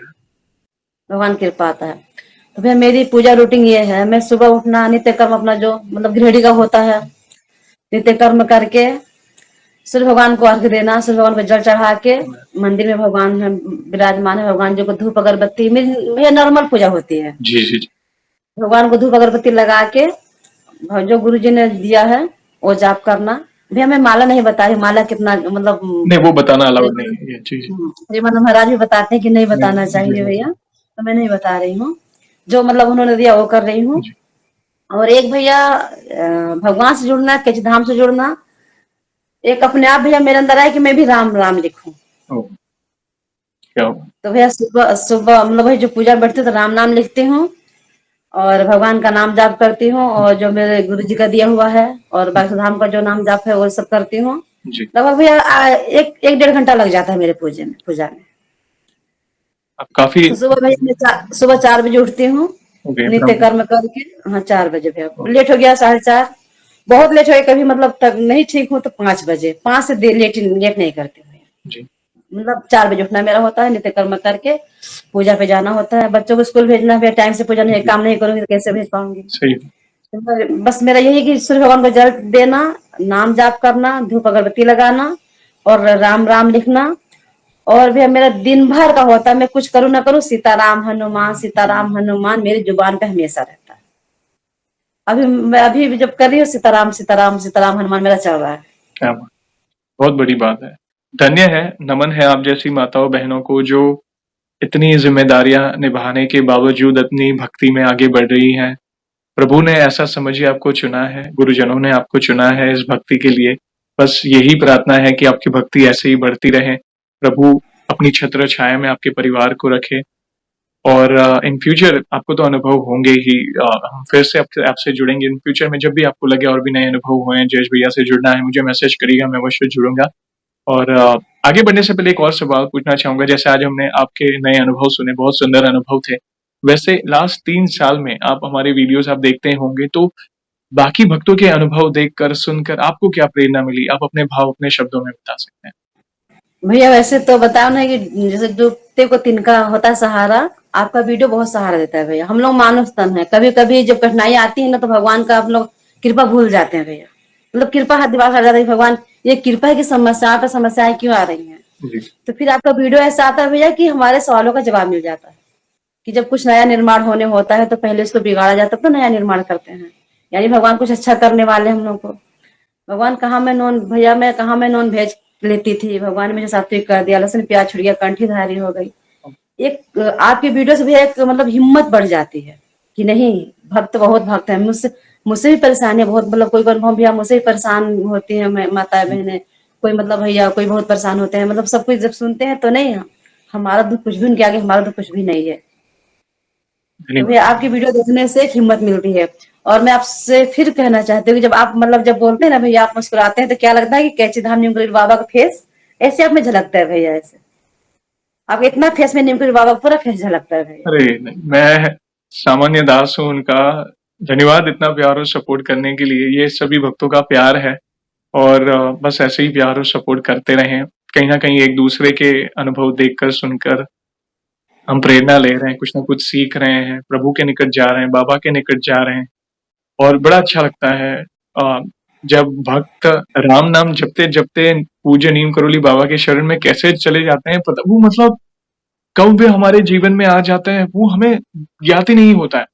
भगवान कृपा आता है। तो भैया मेरी पूजा रूटीन ये है, मैं सुबह उठना, नित्य कर्म अपना जो मतलब गृहिणी का होता है, नित्य कर्म करके सूर्य भगवान को अर्घ देना, सूर्य भगवान को जल चढ़ा के मंदिर में भगवान है विराजमान है, भगवान जी को धूप अगरबत्ती, मेरी भैया नॉर्मल पूजा होती है। जी जी जी। भगवान को धूप अगरबत्ती लगा के जो गुरु जी ने दिया है वो जाप करना। भैया मैं माला नहीं बता रही, माला कितना मतलब नहीं, वो बताना अलाउड नहीं है ये। जी जी। श्रीमद महाराज भी बताते हैं कि नहीं बताना जी चाहिए जी भैया, तो मैं नहीं बता रही हूँ, जो मतलब उन्होंने दिया वो कर रही हूँ। जी। और एक भैया भगवान से जुड़ना, कैच धाम से जुड़ना, एक अपने आप भैया मेरे अंदर आया कि मैं भी राम राम लिखूं। ओ, क्या हुआ? तो भैया सुबह सुबह मतलब भाई जो पूजा में बैठती तो राम नाम लिखती हूँ, और भगवान का नाम जाप करती हूँ, और जो मेरे गुरु जी का दिया हुआ है और बाकी धाम का जो नाम जाप है वो सब करती हूँ। जी। लगभग भैया एक 1.5 घंटा लग जाता है मेरे पूजा में। आप काफी तो सुबह भैया मैं सुबह 4 बजे उठती हूँ, ओके नित्य ब्रह्म। कर्म करके। हाँ 4 बजे भैया, लेट हो गया 4:30, बहुत लेट हो गया कभी, मतलब तक नहीं ठीक हूँ तो 5 बजे, 5 से लेट नहीं करती हूँ। जी। मतलब 4 बजे उठना मेरा होता है, नित्य कर्म करके पूजा पे जाना होता है, बच्चों को स्कूल भेजना है, टाइम से पूजा नहीं जी। काम नहीं करूंगी तो कैसे भेज पाऊंगी। सही है। तो बस मेरा यही कि सूर्य भगवान को जल देना, नाम जाप करना, धूप अगरबत्ती लगाना और राम राम लिखना। और भी मेरा दिन भर का होता है, मैं कुछ करूँ ना करूँ, सीताराम हनुमान मेरी जुबान पे हमेशा रहता है। अभी मैं अभी भी जब कर रही हूँ सीताराम सीताराम सीताराम हनुमान मेरा चल रहा है। क्या बात, बहुत बड़ी बात है। धन्य है, नमन है आप जैसी माताओं बहनों को जो इतनी जिम्मेदारियां निभाने के बावजूद अपनी भक्ति में आगे बढ़ रही हैं। प्रभु ने ऐसा समझिए आपको चुना है, गुरुजनों ने आपको चुना है इस भक्ति के लिए। बस यही प्रार्थना है कि आपकी भक्ति ऐसे ही बढ़ती रहे, प्रभु अपनी छत्र छाया में आपके परिवार को रखे। और इन फ्यूचर आपको तो अनुभव होंगे ही। हम फिर से आपसे जुड़ेंगे इन फ्यूचर में, जब भी आपको लगे और भी नए अनुभव हुए हैं, जयेश भैया से जुड़ना है, मुझे मैसेज करिएगा, मैं अवश्य जुड़ूंगा। और आगे बढ़ने से पहले एक और सवाल पूछना चाहूंगा। जैसे आज हमने आपके नए अनुभव सुने, बहुत सुंदर अनुभव थे। वैसे लास्ट 3 साल में आप हमारे वीडियोस आप देखते होंगे, तो बाकी भक्तों के अनुभव देखकर, सुनकर आपको क्या प्रेरणा मिली? आप अपने भाव अपने शब्दों में बता सकते हैं। भैया वैसे तो बताओ ना कि जैसे डूबते को तिनका होता है सहारा, आपका वीडियो बहुत सहारा देता है भैया। हम लोग मानुष तन है, कभी कभी जब कठिनाई आती है ना तो भगवान का आप लोग कृपा भूल जाते हैं भैया। मतलब कृपा हर दीवार हट जाता है कि भगवान ये कृपा है कि समस्या पे समस्याएं क्यों आ रही हैं। जी, तो फिर आपका वीडियो ऐसा आता है भैया कि हमारे सवालों का जवाब मिल जाता है कि जब कुछ नया निर्माण होने होता है तो पहले उसको बिगाड़ा जाता है तो नया निर्माण करते हैं। यानी भगवान कुछ अच्छा करने वाले हैं हम लोग को। भगवान कहाँ मैं नॉन भैया मैं कहाँ मैं नॉन वेज लेती थी, भगवान ने मुझे सात्विक कर दिया, लहसुन प्याज छुड़ गया, कंठीधारी हो गई। एक आपकी वीडियो से भी एक मतलब हिम्मत बढ़ जाती है कि नहीं, भक्त बहुत भक्त है। मुझसे मुझसे भी परेशानी है बहुत, मतलब कोई अनुभव भैया मुझसे भी परेशान होती है माता बहने, कोई मतलब भैया कोई बहुत परेशान होते हैं, मतलब सब कुछ जब सुनते हैं तो नहीं, हमारा दुख कुछ भी उनके आगे हमारा दुख कुछ भी नहीं है। तो धन्यवाद। भैया आपकी वीडियो देखने से एक हिम्मत मिलती है। और मैं आपसे फिर कहना चाहती हूँ कि जब आप मतलब जब बोलते हैं ना भैया आप मुस्कुराते हैं तो क्या लगता है कि कैची धाम नीमकरोली बाबा का फेस ऐसे आप में झलकता है भैया। ऐसे आप इतना फेस में नीमकरोली बाबा का पूरा फेस झलकता है भैया। अरे नहीं, मैं सामान्य दास हूँ उनका। धन्यवाद इतना प्यार और सपोर्ट करने के लिए। ये सभी भक्तों का प्यार है और बस ऐसे ही प्यार और सपोर्ट करते रहें। कहीं न कहीं एक दूसरे के अनुभव देखकर, सुनकर हम प्रेरणा ले रहे हैं, कुछ न कुछ सीख रहे हैं, प्रभु के निकट जा रहे हैं, बाबा के निकट जा रहे हैं और बड़ा अच्छा लगता है जब भक्त राम नाम जपते-जपते पूज्य नीम करोली बाबा के शरण में कैसे चले जाते हैं, पता वो मतलब कब वे हमारे जीवन में आ जाते हैं, वो हमें ज्ञात ही नहीं होता है।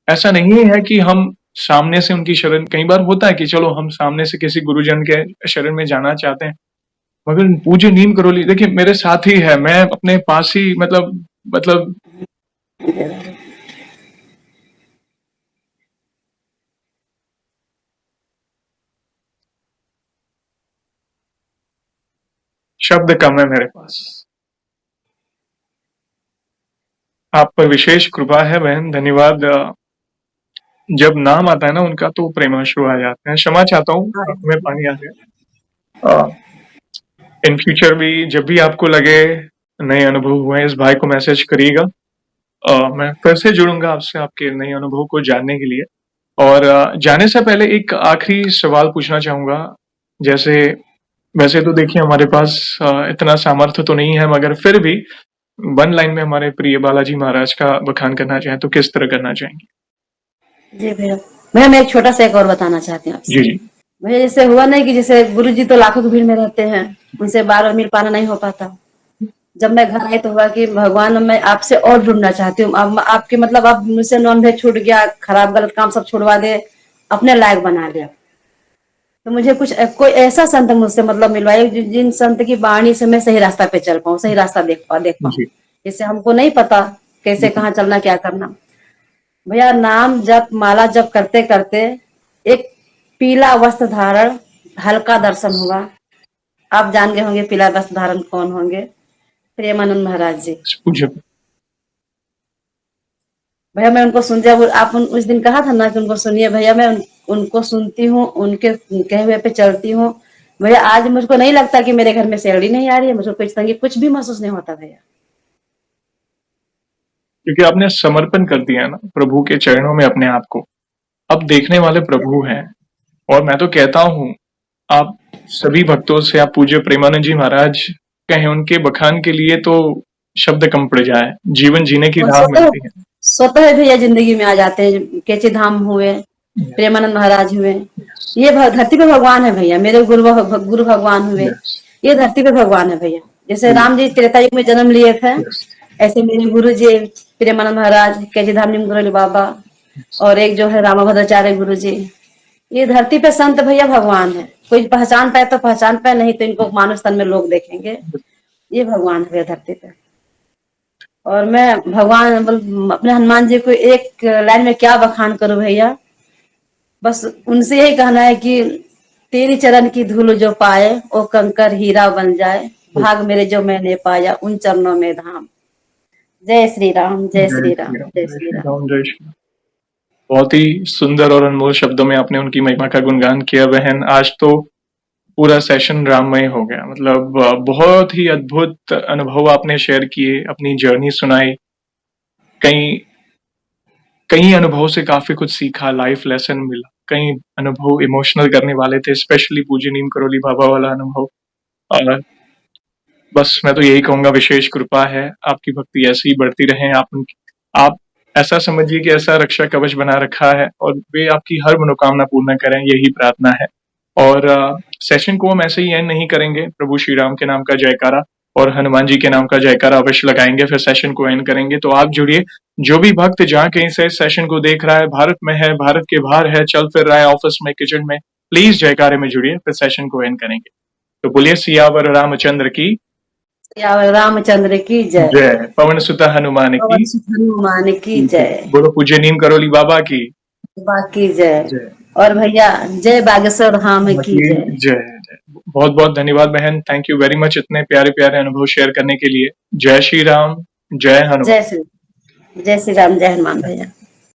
ऐसा नहीं है कि हम सामने से उनकी शरण, कई बार होता है कि चलो हम सामने से किसी गुरुजन के शरण में जाना चाहते हैं, मगर पूज्य नीम करोली देखिए मेरे साथ ही है, मैं अपने पास ही मतलब शब्द कम है मेरे पास। आप पर विशेष कृपा है बहन, धन्यवाद। जब नाम आता है ना उनका तो प्रेमाश्रु आ जाते हैं। क्षमा चाहता हूँ, आँखों में पानी आ गया। इन फ्यूचर भी जब भी आपको लगे नए अनुभव हुए, इस भाई को मैसेज करिएगा। मैं फिर से जुड़ूँगा आपसे आपके नए अनुभव को जानने के लिए। और जाने से पहले एक आखिरी सवाल पूछना चाहूँगा। जैसे वैसे तो देखिए हमारे पास इतना सामर्थ्य तो नहीं है, मगर फिर भी वन लाइन में हमारे प्रिय बालाजी महाराज का बखान करना चाहें तो किस तरह करना चाहेंगे? जी भैया, भैया मैं एक छोटा सा एक और बताना चाहती हूँ जी, आपसे। जी। भैया जैसे हुआ नहीं कि जैसे गुरु जी तो लाखों की भीड़ में रहते हैं, उनसे बार बार मिल पाना नहीं हो पाता। जब मैं घर आई तो हुआ कि भगवान मैं आपसे और जुड़ना चाहती हूँ। अब आपके मतलब अब मुझसे नॉन वेज छूट गया, खराब गलत काम सब छुड़वा दे, अपने लायक बना दिया। तो मुझे कुछ कोई ऐसा संत मुझसे मतलब मिलवाए जिन संत की वाणी से मैं सही रास्ता पे चल पाऊँ, सही रास्ता देख पाऊँ। जी, जैसे हमको नहीं पता कैसे जी। कहाँ चलना क्या करना। भैया नाम जप माला जप करते करते एक पीला वस्त्र धारण, हल्का दर्शन हुआ। आप जान गए होंगे पीला वस्त्र धारण कौन होंगे, प्रेमानंद महाराज जी। पूज्य भैया मैं उनको सुन जब आप उस दिन कहा था ना कि उनको सुनिए भैया, मैं उनको सुनती हूँ, उनके कहे हुए पे चलती हूँ। भैया आज मुझको नहीं लगता कि मेरे घर में सैलरी नहीं आ रही है, मुझको कुछ तंगी कुछ भी महसूस नहीं होता भैया। क्योंकि आपने समर्पण कर दिया है ना प्रभु के चरणों में अपने आप को। अब देखने वाले प्रभु हैं और मैं तो कहता हूँ आप सभी भक्तों से आप पूज्य प्रेमानंद जी महाराज कहें उनके बखान के लिए तो शब्द कम पड़ जाए, जीवन जीने की और राह मिलती है। स्वतः भैया जिंदगी में आ जाते हैं। कैचे धाम हुए, प्रेमानंद महाराज हुए, ये धरती पे भगवान है भैया। मेरे गुरु भगवान हुए, यस, ये धरती पे भगवान है भैया। जैसे जी, राम जी त्रेता युग में जन्म लिए थे, यस, ऐसे मेरे गुरु जी प्रेमानंद महाराज, कैची धाम नीम करोली बाबा, और एक जो है रामाभद्राचार्य गुरु जी। ये धरती पे संत भैया भगवान है। कोई पहचान पाए तो पहचान पाए, नहीं तो इनको मानुष तन में लोग देखेंगे। ये भगवान है भैया धरती पे। और मैं भगवान अपने हनुमान जी को एक लाइन में क्या बखान करूं भैया। बस उनसे यही कहना है कि तेरी चरण की धूल जो पाए वो कंकर हीरा बन जाए, भाग मेरे जो मैंने पाया उन चरणों में धाम। जय श्री राम, जय जय श्री श्री राम, राम, जय जय श्री श्री राम। राम, जय श्री राम। बहुत ही सुंदर और अनमोल शब्दों में आपने उनकी महिमा का गुणगान किया बहन। आज तो पूरा सेशन राममय हो गया। मतलब बहुत ही अद्भुत अनुभव आपने शेयर किए, अपनी जर्नी सुनाई। कई कई अनुभव से काफी कुछ सीखा, लाइफ लेसन मिला। कई अनुभव इमोशनल करने वाले थे, स्पेशली पूज्य नीम करोली बाबा वाला अनुभव। और बस मैं तो यही कहूंगा, विशेष कृपा है, आपकी भक्ति ऐसी ही बढ़ती रहे। आप ऐसा समझिए कि ऐसा रक्षा कवच बना रखा है और वे आपकी हर मनोकामना पूर्ण करें, यही प्रार्थना है। और सेशन को हम ऐसे ही एंड नहीं करेंगे, प्रभु श्री राम के नाम का जयकारा और हनुमान जी के नाम का जयकारा अवश्य लगाएंगे, फिर सेशन को एंड करेंगे। तो आप जुड़िए, जो भी भक्त जहाँ कहीं से सेशन को देख रहा है, भारत में है, भारत के बाहर है, चल फिर रहा है, ऑफिस में, किचन में, प्लीज जयकारे में जुड़िए, फिर सेशन को एंड करेंगे। तो बोलिए सियावर रामचंद्र की सियावर रामचंद्र की जय। जय। पवन सुत हनुमान पवन की सुत हनुमान की जय। बोलो पूज्य नीम करोली बाबा की बाकी जय। जय। और भैया जय बागेश्वर धाम की जय। जय। बहुत बहुत धन्यवाद बहन, थैंक यू वेरी मच इतने प्यारे प्यारे अनुभव शेयर करने के लिए। जय श्री राम, जय हनुमान। जय श्री राम, जय हनुमान भैया।